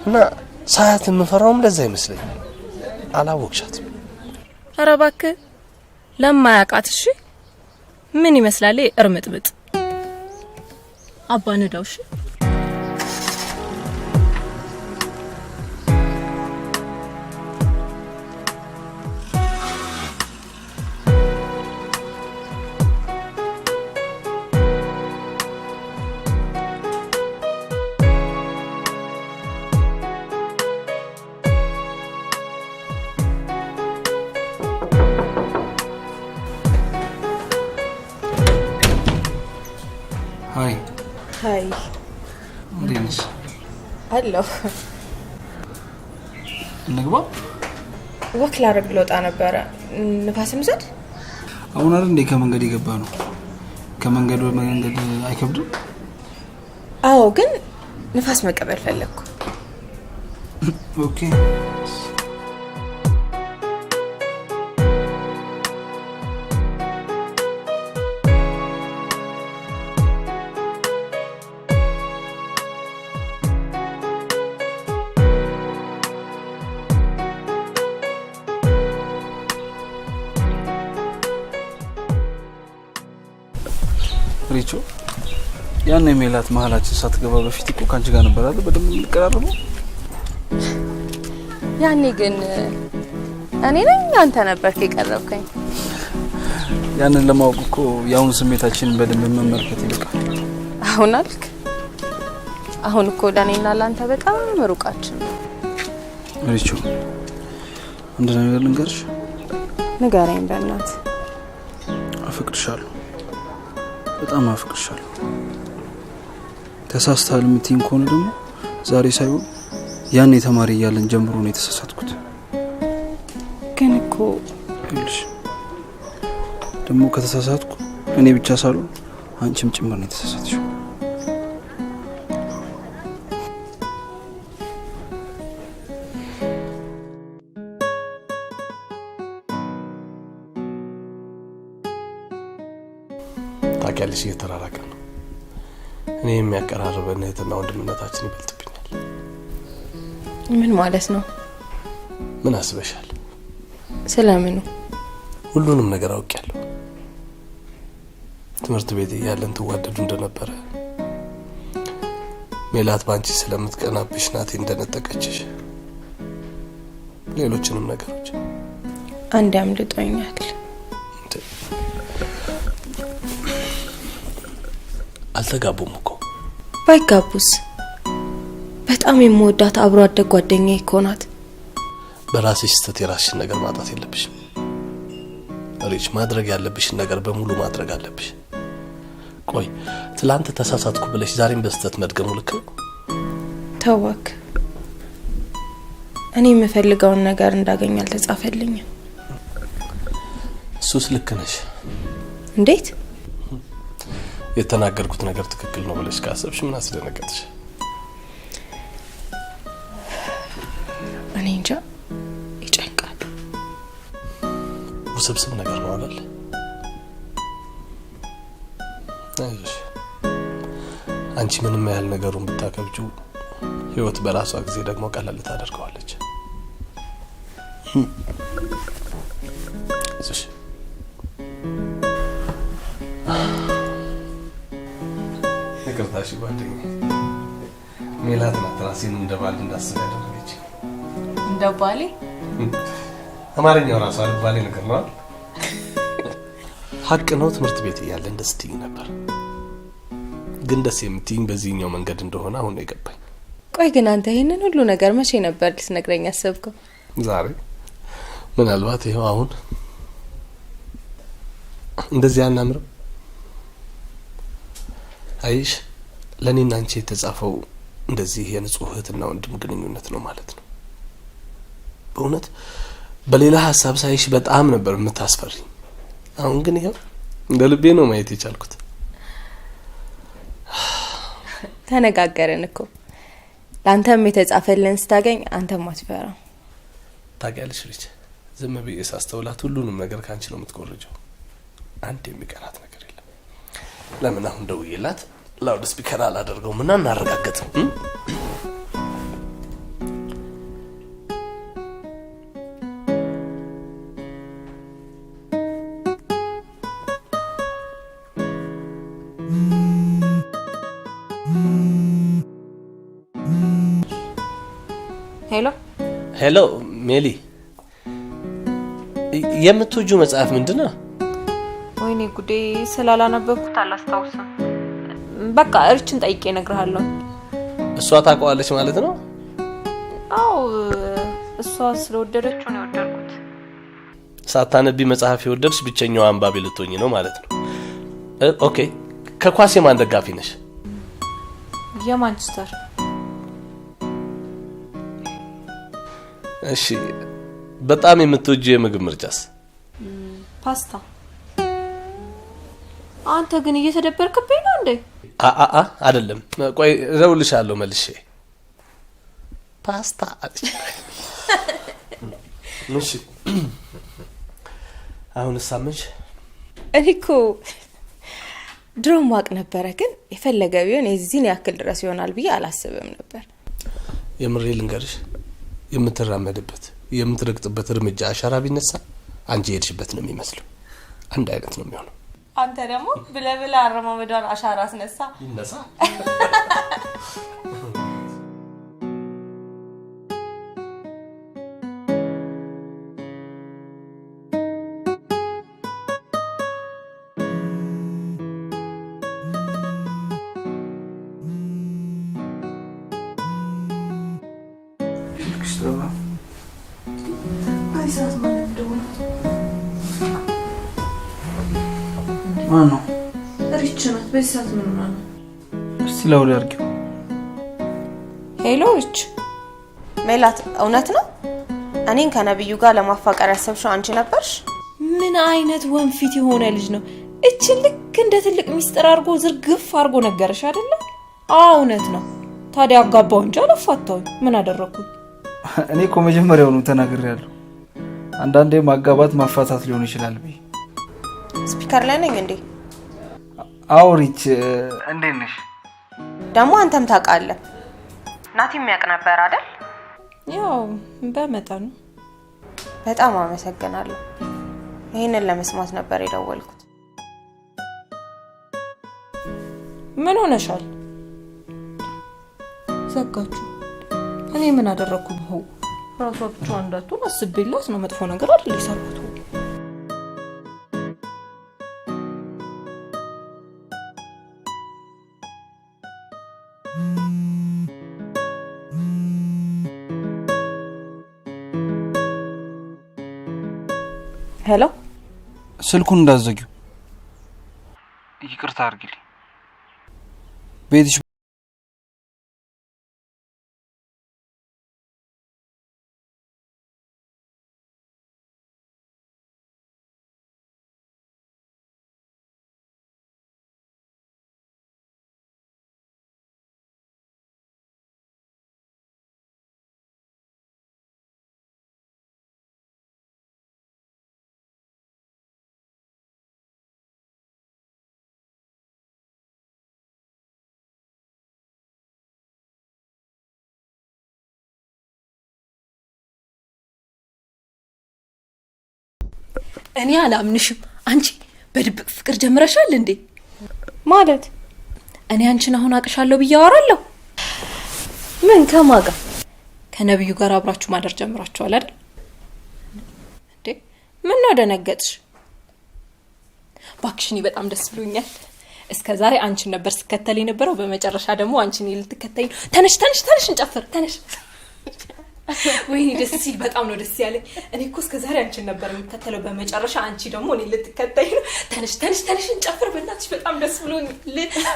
እና ሳያት የምፈራውም ለዛ አይመስለኝም። አላወቅሻትም? ኧረ እባክህ ለማያውቃት እሺ። ምን ይመስላል እርምጥምጥ አባንዳው? እሺ ሃይ እንዴንስ? አሎ እንግባ። ወክ ላደርግ ልወጣ ነበረ። ንፋስ እንውሰድ? አሁን አይደል እንዴ ከመንገድ የገባ ነው? ከመንገድ ወደ መንገድ አይከብድም? አዎ ግን ንፋስ መቀበል ፈለግኩ። ኦኬ ሪቾ ያን ሜላት መሀላችን ሳትገባ በፊት እኮ ካንቺ ጋር ነበር አይደል በደንብ እንቀራረበው? ያኔ ግን እኔ ነኝ አንተ ነበርክ የቀረብከኝ። ያንን ለማወቅ እኮ ያውን ስሜታችንን በደንብ መመልከት ይልቃል። አሁን አልክ? አሁን እኮ ለኔና ላንተ በጣም ሩቃችን ነው። ሪቾ አንድ ነገር ልንገርሽ። ንገረኝ በእናት። አፍቅርሻለሁ፣ በጣም አፍቅርሻለሁ። ተሳስተሃል የምትይኝ ከሆነ ደግሞ ዛሬ ሳይሆን ያኔ ተማሪ እያለን ጀምሮ ነው የተሳሳትኩት። ግን እኮ ይልሽ ደግሞ ከተሳሳትኩ እኔ ብቻ ሳልሆን አንቺም ጭምር ነው የተሳሳትሽው። ታውቂያለሽ እየተራራቀ ነው። እኔ የሚያቀራርበን እህትና ወንድምነታችን ይበልጥብኛል። ምን ማለት ነው? ምን አስበሻል? ስለምኑ? ሁሉንም ነገር አውቄያለሁ። ትምህርት ቤት እያለን ትዋደዱ እንደነበረ፣ ሜላት ባንቺ ስለምትቀናብሽ ናቴ እንደነጠቀችሽ፣ ሌሎችንም ነገሮች አንድ አምልጦኛል። አልተጋቡም እኮ። ባይጋቡስ? በጣም የምወዳት አብሮ አደግ ጓደኛዬ እኮ ናት። በራስሽ ስተት የራስሽን ነገር ማጣት የለብሽም ሪች። ማድረግ ያለብሽን ነገር በሙሉ ማድረግ አለብሽ። ቆይ ትላንት ተሳሳትኩ ብለሽ ዛሬም በስተት መድገሙ ልክ ነው? ተወክ። እኔ የምፈልገውን ነገር እንዳገኝ አልተጻፈልኝም። እሱስ ልክ ነሽ። እንዴት? የተናገርኩት ነገር ትክክል ነው ብለሽ ካሰብሽ ምን አስደነገጥሽ? እኔ እንጃ፣ ይጨንቃል። ውስብስብ ነገር ነው አይደል? አይዞሽ፣ አንቺ ምንም ያህል ነገሩን ብታከብጂው ህይወት በራሷ ጊዜ ደግሞ ቀላል ታደርገዋለች። አይዞሽ። ይቅርታሽ ጓደኛዬ፣ ሜላት ናት ራሴን እንደባል እንዳስብ ያደረገች። እንደባሌ? አማርኛው ራሱ አልባሌ ነገር ነው። ሀቅ ነው። ትምህርት ቤት እያለን ደስ ትይኝ ነበር፣ ግን ደስ የምትይኝ በዚህኛው መንገድ እንደሆነ አሁን ነው የገባኝ። ቆይ ግን አንተ ይሄንን ሁሉ ነገር መቼ ነበር ልትነግረኝ ያሰብከው? ዛሬ። ምናልባት ይሄው አሁን እንደዚህ አናምረው። አይሽ ለኔና አንቺ የተጻፈው እንደዚህ የንጹህ እህትና ወንድም ግንኙነት ነው ማለት ነው። በእውነት በሌላ ሀሳብ ሳይሽ በጣም ነበር የምታስፈሪኝ። አሁን ግን ይሄው እንደ ልቤ ነው ማየት የቻልኩት። ተነጋገርን እኮ። ላንተም የተጻፈልን ስታገኝ አንተም አትፈራ። ታውቂያለሽ ልጅ፣ ዝም ብዬ ሳስተውላት ሁሉንም ነገር ካንቺ ነው የምትቆርጀው። አንድ የሚቀራት ነገር የለም። ለምን አሁን ደውዬላት ላውድ ስፒከር አላደርገውም እና እናረጋግጥም? ሄሎ ሄሎ ሜሊ፣ የምትወጂው መጽሐፍ ምንድነው? ወይኔ ጉዴ፣ ስላላነበብኩት አላስታውስም። በቃ እርችን ጠይቄ እነግርሃለሁ። እሷ ታውቀዋለች ማለት ነው? አው እሷ ስለወደደችው ነው የወደድኩት። ሳታነቢ መጽሐፍ የወደድሽ ብቸኛው አንባቢ ልትሆኚ ነው ማለት ነው። ኦኬ፣ ከኳስ የማን ደጋፊ ነሽ? የማንቸስተር። እሺ፣ በጣም የምትወጂው የምግብ ምርጫስ? ፓስታ። አንተ ግን እየተደበርክብኝ ነው እንዴ? አይደለም። ቆይ እደውልልሻለሁ መልሼ። ፓስታ አለች። እሺ፣ አሁን ሳምንሽ እኔ እኮ ድሮም ዋቅ ነበረ፣ ግን የፈለገ ቢሆን የዚህን ያክል ድረስ ይሆናል ብዬ አላስብም ነበር። የምሬ ልንገርሽ፣ የምትራመድበት የምትረግጥበት እርምጃ አሻራ ቢነሳ አንቺ የሄድሽበት ነው የሚመስለው። አንድ አይነት ነው የሚሆነው። አንተ ደግሞ ብለብላ አረማመዷን አሻራ አስነሳ ይነሳ። ማነው? ሪች ናት። በዚህ ሰዓት ምን ሆና ነው? እስቲ ላውድ አድርጊው። ሄሎ ሪች፣ ሜላት እውነት ነው? እኔን ከነብዩ ጋር ለማፋቀር ያሰብሽው አንቺ ነበርሽ? ምን አይነት ወንፊት የሆነ ልጅ ነው? እቺ ልክ እንደ ትልቅ ሚስጥር አርጎ ዝርግፍ አርጎ ነገርሽ አይደለ? እውነት ነው። ታዲያ አጋባው እንጂ አላፋታውኝ። ምን አደረኩኝ? እኔ እኮ መጀመሪያውኑ ተናግሬያለሁ። አንዳንዴ ማጋባት ማፋታት ሊሆን ይችላል ብዬ። ስፒከር ላይ ነኝ እንዴ? አውሪች እንዴት ነሽ? ደግሞ አንተም ታውቃለህ። ናቲ የሚያውቅ ነበር አይደል? ያው በመጠኑ። በጣም አመሰግናለሁ። ይሄንን ለመስማት ነበር የደወልኩት። ምን ሆነሻል? ዘጋችሁ። እኔ ምን አደረኩኝ? ሆ ራሷ ብቻ እንዳትሆን አስቤላት ነው። መጥፎ ነገር አይደል ይሰሩት። ሄሎ፣ ስልኩን እንዳዘጊው ይቅርታ አድርጊልኝ። ቤትሽ እኔ አላምንሽም። አንቺ በድብቅ ፍቅር ጀምረሻል እንዴ? ማለት እኔ አንቺን አሁን አቅሻለሁ ብዬ አወራለሁ? ምን ከማጋ? ከነብዩ ጋር አብራችሁ ማደር ጀምራችኋል አይደል እንዴ? ምን ነው ደነገጥሽ? ባክሽኒ በጣም ደስ ብሎኛል። እስከዛሬ አንቺን ነበር ስከተል የነበረው፣ በመጨረሻ ደግሞ አንቺን ልትከተይ ነው። ተነሽ ተነሽ ተነሽ እንጨፍር፣ ተነሽ። ወይኔ ደስ ሲል በጣም ነው ደስ ያለኝ። እኔ እኮ እስከዛሬ አንቺን ነበር የምከተለው፣ በመጨረሻ አንቺ ደግሞ እኔ ልትከተይ ነው። ተነሽ ተነሽ ተነሽ እንጨፍር፣ በእናትሽ በጣም ደስ ብሎኛል።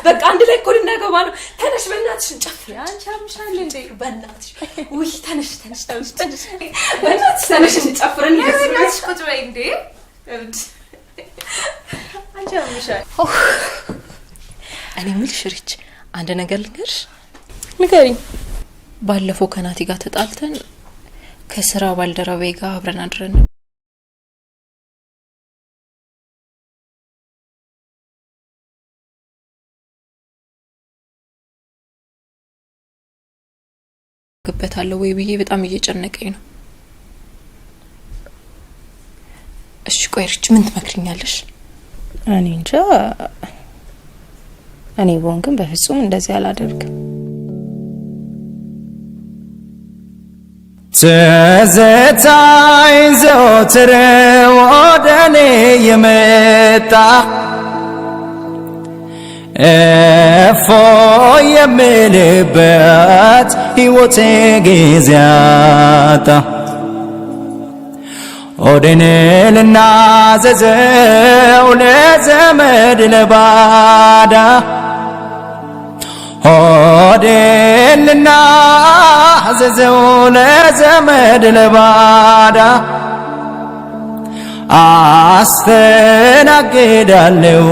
በቃ አንድ ላይ እኮ ልናገባ ነው። ተነሽ በእናትሽ እንጨፍር። አንቺ አምሻል እንዴ? በእናትሽ ውይ ተነሽ ተነሽ ተነሽ ተነሽ በእናትሽ ተነሽ እንጨፍር። እኔ በእናትሽ ቁጭ በይ እንዴ። አንቺ አምሻል። እኔ የምልሽ ሪች አንድ ነገር ልንገርሽ። ንገሪኝ። ባለፈው ከናቲ ጋር ተጣልተን ከስራ ባልደረባዬ ጋር አብረን አድረን ገበታለሁ ወይ ብዬ በጣም እየጨነቀኝ ነው። እሺ ቆይ ሪች ምን ትመክሪኛለሽ? እኔ እንጃ። እኔ ቦን ግን በፍጹም እንደዚህ አላደርግም። ትዝታይ ዘወትር ወደኔ የመጣ እፎይ የምልበት ሕይወቴ ጊዜ አጣ። ሆዴን ልናዘዘው ለዘመድ ለባዳ፣ ሆዴን ልናዘዘው ለዘመድ ለባዳ፣ አስተናግዳለሁ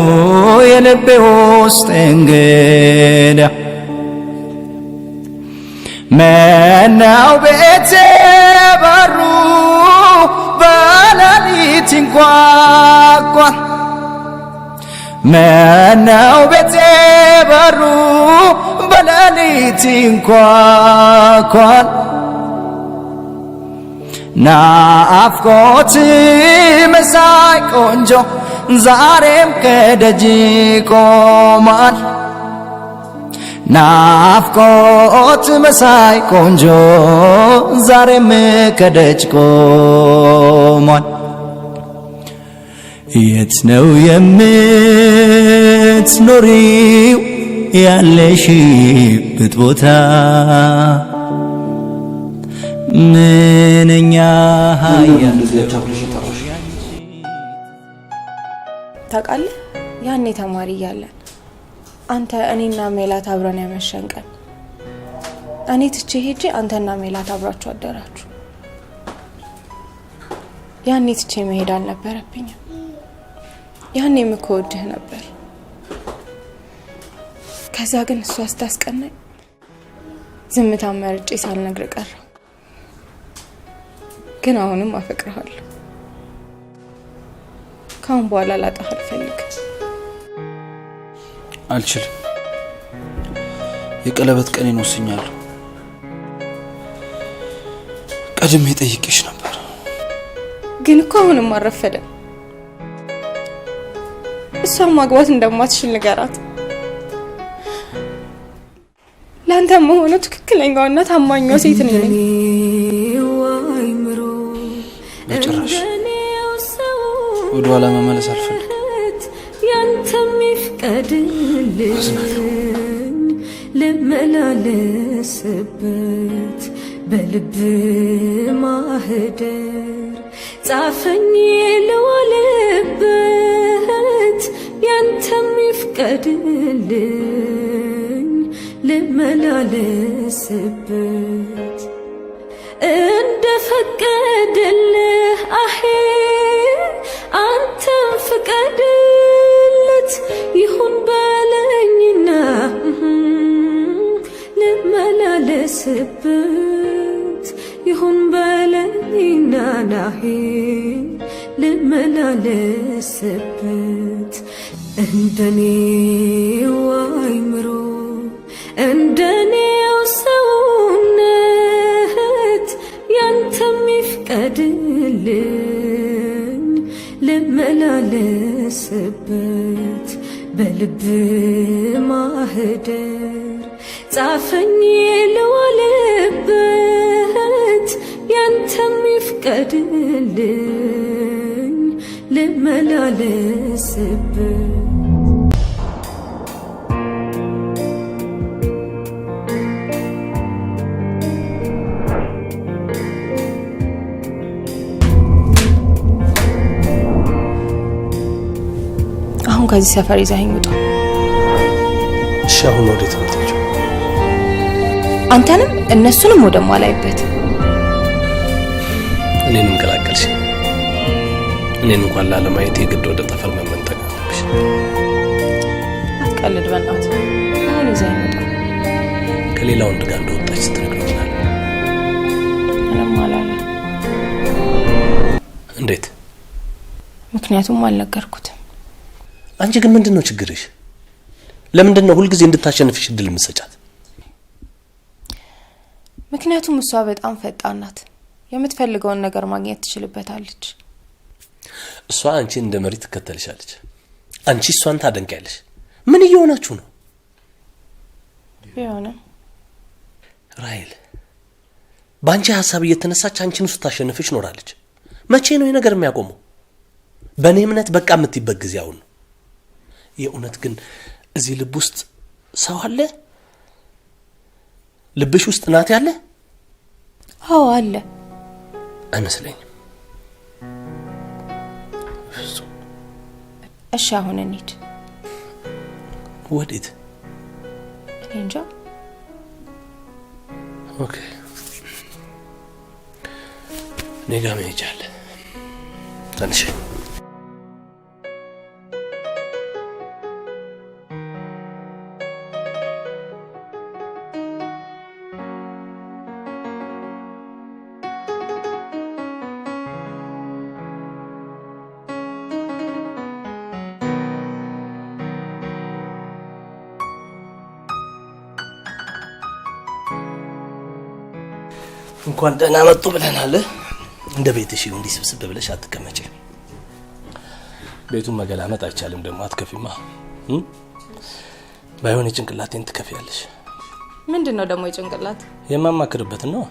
የልቤ ውስጥ እንግዳ። ምነው ቤቴ በሩ በሌሊት ይንኳኳል፣ ምነው ቤቴ በሩ በሌሊት ይንኳኳል። ናፍቆት መሳይ ቆንጆ ዛሬም ከደጅ ቆሟል። ናፍቆት መሳይ ቆንጆ ዛሬም ከደጅ ቆሟል። የት ነው የምትኖሪው ያለሽበት ቦታ? ምንኛ ታውቃለህ፣ ያኔ ተማሪ እያለን አንተ እኔና ሜላት አብረን ያመሸን ቀን እኔ ትቼ ሄጄ አንተና ሜላት አብራችሁ አደራችሁ። ያኔ ትቼ መሄድ አልነበረብኝም። ያኔም እኮ ወድህ ነበር። ከዛ ግን እሷ አስታስቀናኝ ዝምታ መርጬ ሳልነግር ቀረሁ። ግን አሁንም አፈቅርሃለሁ። ካሁን በኋላ ላጣህ አልፈልግም። አልችልም። የቀለበት ቀኔን ወስኛለሁ። ቀድሜ ጠይቄሽ ነበር። ግን እኮ አሁንም አልረፈደም። እሷን ማግባት እንደማትችል ንገራት። ላንተ መሆኑ ትክክለኛውና ታማኛው ሴት ነኝ። በጭራሽ ወደ ኋላ መመለስ አልፈልግም። ያንተም ይፍቀድልኝ ልመላለስበት በልብ ማህደር ጻፈኝ ልዋልበት ያንተም ይፍቀድልኝ ልመላለስበት እንደፈቀደልህ አሄ አንተም ፍቀድለት ይሁን በለኝና ልመላለስበት ይሁን በለኝና ናሄ ልመላለስበት እንደኔው አይምሮ እንደኔው ሰውነት ያንተም ይፍቀድልኝ ልመላለስበት በልብ ማህደር ጻፈኝ ልዋልበት ያንተም ይፍቀድልኝ ልመላለስበት ከዚህ ሰፈር ይዘኸኝ ውጣ። እሺ አሁን ወዴት ነው የምትሄጂው? አንተንም እነሱንም ወደማላይበት። እኔንም ቀላቀልሽ። እኔን እንኳን ላለማየት የግድ ወደ ጠፈር መመንጠቅ አለብሽ። አትቀልድ በእናትህ። አሁን ይዘኸኝ ውጣ። ከሌላ ወንድ ጋር እንደወጣች ስትነግረኛል። ምንም አላለም። እንዴት? ምክንያቱም አልነገርኩትም። አንቺ ግን ምንድነው ችግርሽ? ለምንድነው ሁሉ ጊዜ እንድታሸንፍሽ እድል የምትሰጫት? ምክንያቱም እሷ በጣም ፈጣን ናት። የምትፈልገውን ነገር ማግኘት ትችልበታለች። እሷ አንቺ እንደ መሪ ትከተልሻለች፣ አንቺ እሷን ታደንቂያለሽ። ምን እየሆናችሁ ነው? ቢሆንም ራይል በአንቺ ሀሳብ እየተነሳች አንቺን ውስጥ ታሸንፍሽ ኖራለች። መቼ ነው ይህ ነገር የሚያቆመው? በእኔ እምነት በቃ የምትይበት ጊዜ አሁን ነው። የእውነት ግን እዚህ ልብ ውስጥ ሰው አለ? ልብሽ ውስጥ ናት ያለ? አዎ አለ። አይመስለኝም። እሺ አሁን እንሂድ። ወዴት? እንጃ። ኦኬ እኔ ጋር መሄጃ አለ። ትንሽ እንኳን ደህና መጡ ብለናል። እንደ ቤትሽ ይሁን እንዲስብስብ ብለሽ አትቀመጪ። ቤቱን መገላመጥ አይቻልም። ደግሞ አትከፊማ። ባይሆን የጭንቅላቴን ትከፊያለሽ። ምንድነው ደግሞ የጭንቅላት? የማማክርበት ነው።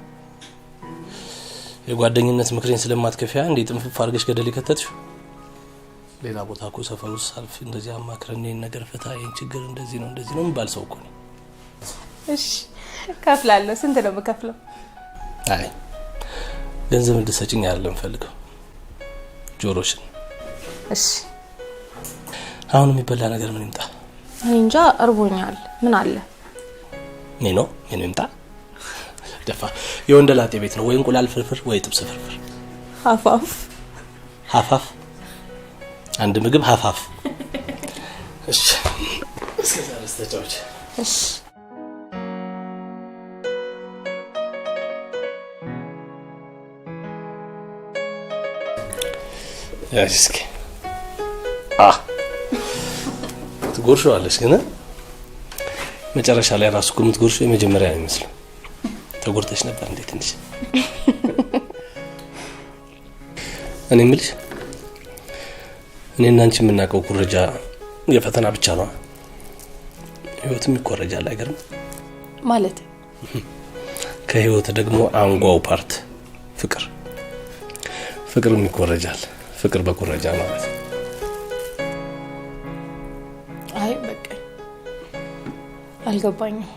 የጓደኝነት ምክሬን ስለማትከፊያ እንዴ ጥንፍፍ አድርገሽ ገደል ይከተትሽ። ሌላ ቦታ እኮ ሰፈር ውስጥ ሳልፍ እንደዚህ አማክረን ይሄን ነገር ፈታ፣ ይሄን ችግር እንደዚህ ነው የሚባል ሰው እኮ ነው። እሺ ከፍላለሁ። ስንት ነው የምከፍለው? አይ ገንዘብ እንድትሰጪኝ አይደለም ፈልገው፣ ጆሮሽን። እሺ አሁን የሚበላ ነገር ምን ይምጣ? እንጃ እርቦኛል። ምን አለ? ምን ይምጣ? ደፋ የወንደላጤ ቤት ነው ወይ እንቁላል ፍርፍር ወይ ጥብስ ፍርፍር ሀፋፍ አንድ ምግብ ሀፋፍ እሺ እስከዛ አስተጫውች እሺ እስኪ ትጎርሻለሽ ግን መጨረሻ ላይ ራሱ የምትጎርሹ የመጀመሪያ አይመስልም ተጎርተሽ ነበር እንዴ ትንሽ እኔ የምልሽ እኔና አንቺ የምናውቀው ኩረጃ የፈተና ብቻ ነው ህይወትም ይኮረጃል አይገርም ማለት ከህይወት ደግሞ አንጓው ፓርት ፍቅርም ይኮረጃል ፍቅር በኩረጃ ማለት አይ በቃ አልገባኝም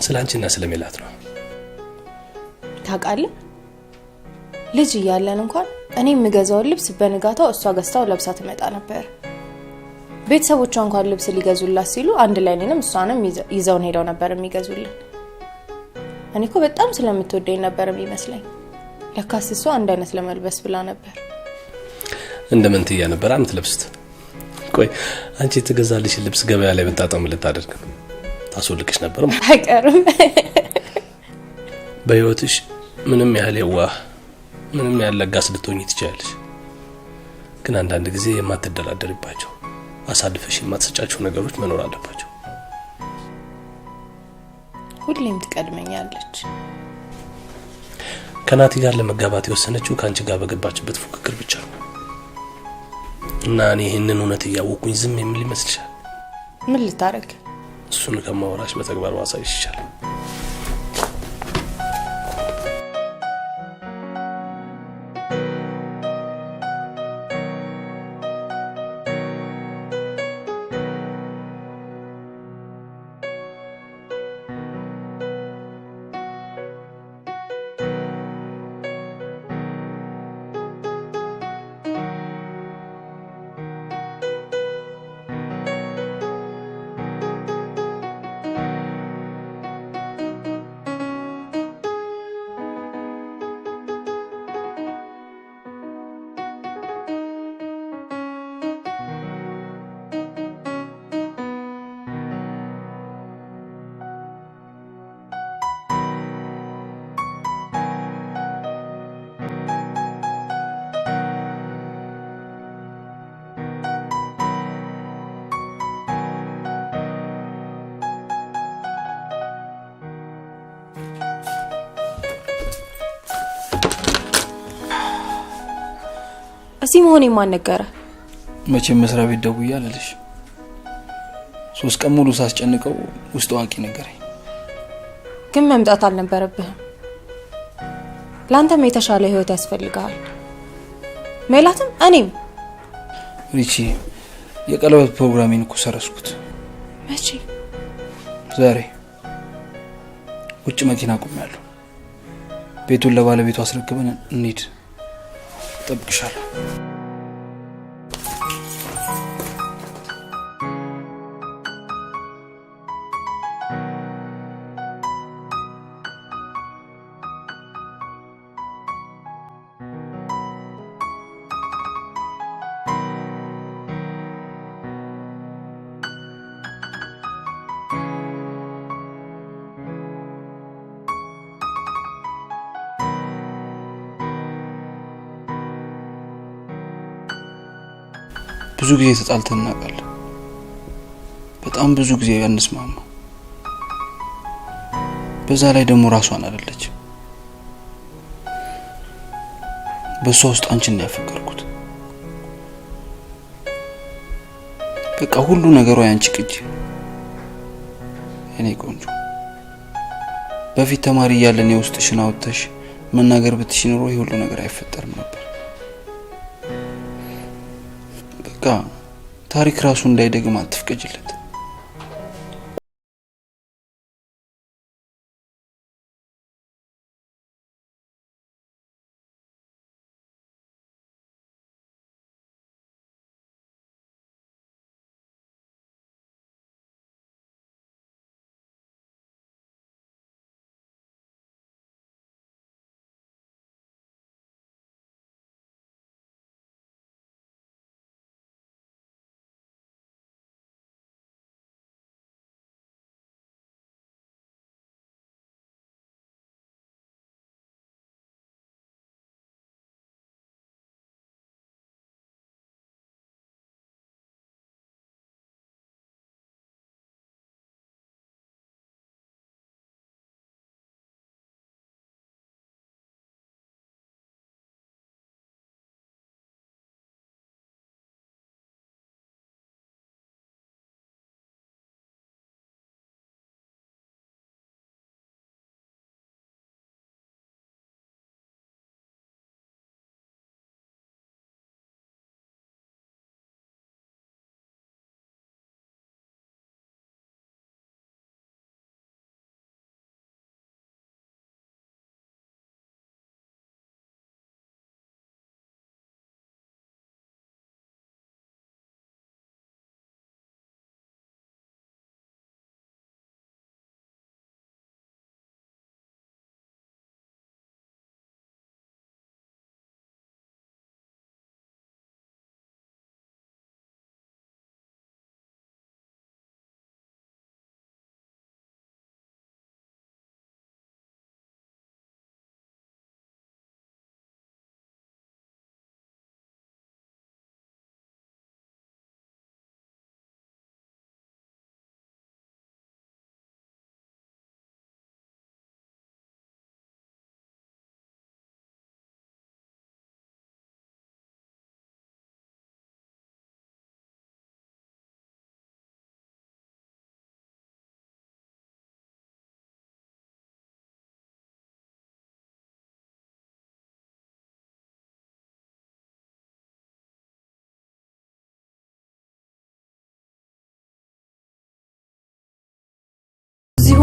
ስላንቺና ስለሜላት ነው ታውቃለህ ልጅ እያለን እንኳን እኔ የምገዛው ልብስ በንጋታው እሷ ገዝታው ለብሳ ትመጣ ነበር ቤተሰቦቿ እንኳን ልብስ ሊገዙላት ሲሉ አንድ ላይ እኔንም እሷንም ይዘውን ሄደው ነበር የሚገዙልን እኔ እኮ በጣም ስለምትወደኝ ነበር የሚመስለኝ ለካስ እሷ አንድ አይነት ለመልበስ ብላ ነበር እንደምንትያ ነበር አምትለብስት ቆይ አንቺ ትገዛልሽ ልብስ ገበያ ላይ ብታጣም ልታደርግ ታስወልቅሽ ነበር አይቀርም በህይወትሽ ምንም ያህል የዋህ ምንም ያህል ለጋስ ልትሆኚ ትችያለሽ ግን አንዳንድ ጊዜ የማትደራደርባቸው አሳልፈሽ የማትሰጫቸው ነገሮች መኖር አለባቸው ሁሌም ትቀድመኛለች ከናቲ ጋር ለመጋባት የወሰነችው ካንቺ ጋር በገባችበት ፉክክር ብቻ ነው እና እኔ ይሄንን እውነት ያወኩኝ ዝም የሚል ይመስልሻል ምን ልታረግ እሱን ከማወራሽ በተግባር ማሳይሽ ይችላል እዚህ መሆኔ ማን ነገረ መቼም መስሪያ ቤት ደውዬ አለልሽ 3 ቀን ሙሉ ሳስጨንቀው ውስጥ ዋቂ ነገረኝ ግን መምጣት አልነበረብህም ላንተም የተሻለ ህይወት ያስፈልጋል ሜላትም እኔም ሪቺ የቀለበት ፕሮግራሚን እኮ ሰረስኩት መቼ ዛሬ ውጭ መኪና ቆሜያለሁ ቤቱን ለባለቤቱ አስረክበን እንሂድ ጠብቅሻለሁ ብዙ ጊዜ ተጣልተን እናውቃለን በጣም ብዙ ጊዜ አንስማማ በዛ ላይ ደግሞ ራሷን አይደለች በሷ ውስጥ አንቺን ነው ያፈቀርኩት በቃ ሁሉ ነገሯ ያንቺ ቅጂ እኔ ቆንጆ በፊት ተማሪ እያለን የውስጥሽን አውጥተሽ መናገር ብትሽ ኖሮ ይሄ ሁሉ ነገር አይፈጠርም ነበር በቃ ታሪክ ራሱ እንዳይደግም አትፍቀጅለት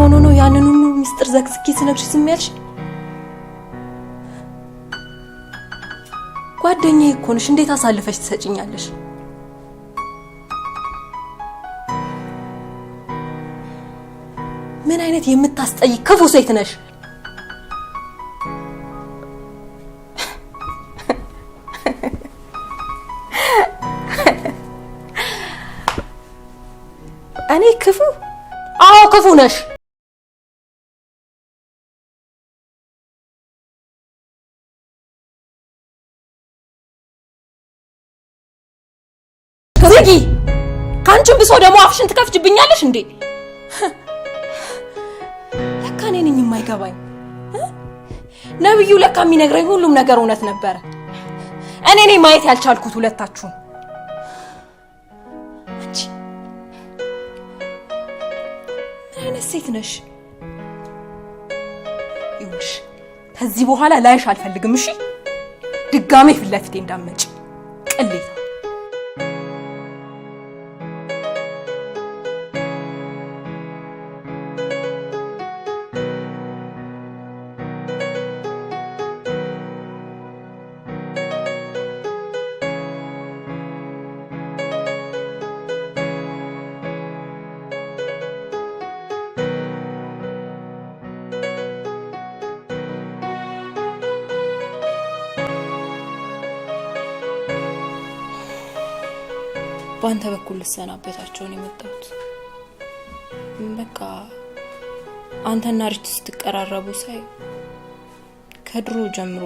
ሆኖ ነው ያንን ሁሉ ሚስጥር ዘግዝኬ ስነግርሽ ዝም ያልሽ? ጓደኛዬ እኮ ነሽ፣ እንዴት አሳልፈሽ ትሰጪኛለሽ? ምን አይነት የምታስጠይ ክፉ ሴት ነሽ? እኔ ክፉ? አዎ ክፉ ነሽ። ዝጊ። ካንቺም ብሶ ደግሞ አፍሽን ትከፍችብኛለሽ እንዴ? ለካ እኔ ነኝ የማይገባኝ። ነብዩ ለካ የሚነግረኝ ሁሉም ነገር እውነት ነበረ። እኔ ነኝ ማየት ያልቻልኩት ሁለታችሁን። አንቺ ምን አይነት ሴት ነሽ? ይኸውልሽ ከዚህ በኋላ ላይሽ አልፈልግም። እሺ ድጋሜ ፊት ለፊቴ እንዳትመጪ ቅሌታ። በአንተ በኩል ልሰናበታቸው ነው የመጣሁት። በቃ አንተና ሪች ስትቀራረቡ ሳይ ከድሮ ጀምሮ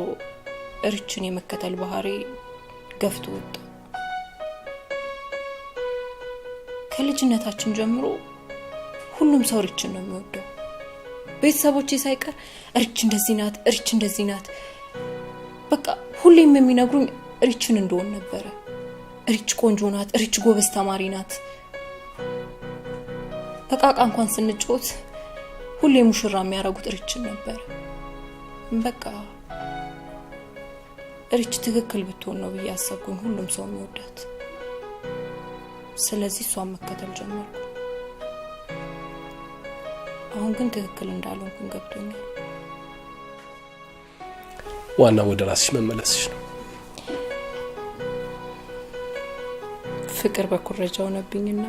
ሪችን የመከተል ባህሪ ገፍቶ ወጣ። ከልጅነታችን ጀምሮ ሁሉም ሰው ሪችን ነው የሚወደው። ቤተሰቦቼ ሳይቀር ሪች እንደዚህ ናት፣ ሪች እንደዚህ ናት፣ በቃ ሁሌም የሚነግሩኝ ሪችን እንደሆነ ነበረ። ሪች ቆንጆ ናት፣ ሪች ጎበዝ ተማሪ ናት። በቃቃ እንኳን ስንጫወት ሁሌ ሙሽራ የሚያረጉት ሪችን ነበር። በቃ ሪች ትክክል ብትሆን ነው ብዬ አሰብኩኝ ሁሉም ሰው የሚወዳት። ስለዚህ እሷን መከተል ጀመርኩ። አሁን ግን ትክክል እንዳልሆንኩኝ ገብቶኛል። ዋናው ወደ ራስሽ መመለስሽ ነው። ፍቅር በኩረጃ ሆነብኝና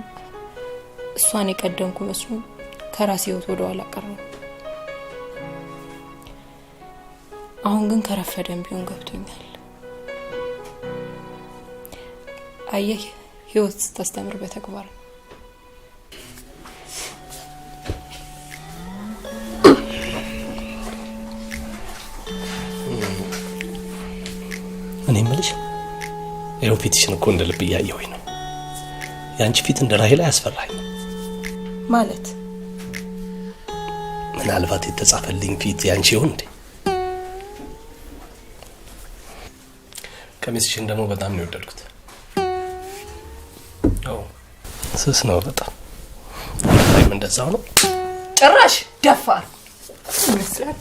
እሷን የቀደምኩ መስሎ ከራሴ ህይወት ወደ ኋላ ቀረሁ። አሁን ግን ከረፈደም ቢሆን ገብቶኛል። አየህ ህይወት ስታስተምር በተግባር እኔ የምልሽ ይኸው ፊትሽን እኮ እንደ ልብ እያየሁኝ ነው። ያንቺ ፊት እንደ ራሄል አያስፈራኝ ማለት ምናልባት የተጻፈልኝ ፊት ያንቺ ይሆን እንዴ? ቀሚስሽን ደግሞ በጣም ነው የወደድኩት። ስስ ነው በጣም። ታይም እንደዛው ነው። ጭራሽ ደፋር ይመስላል።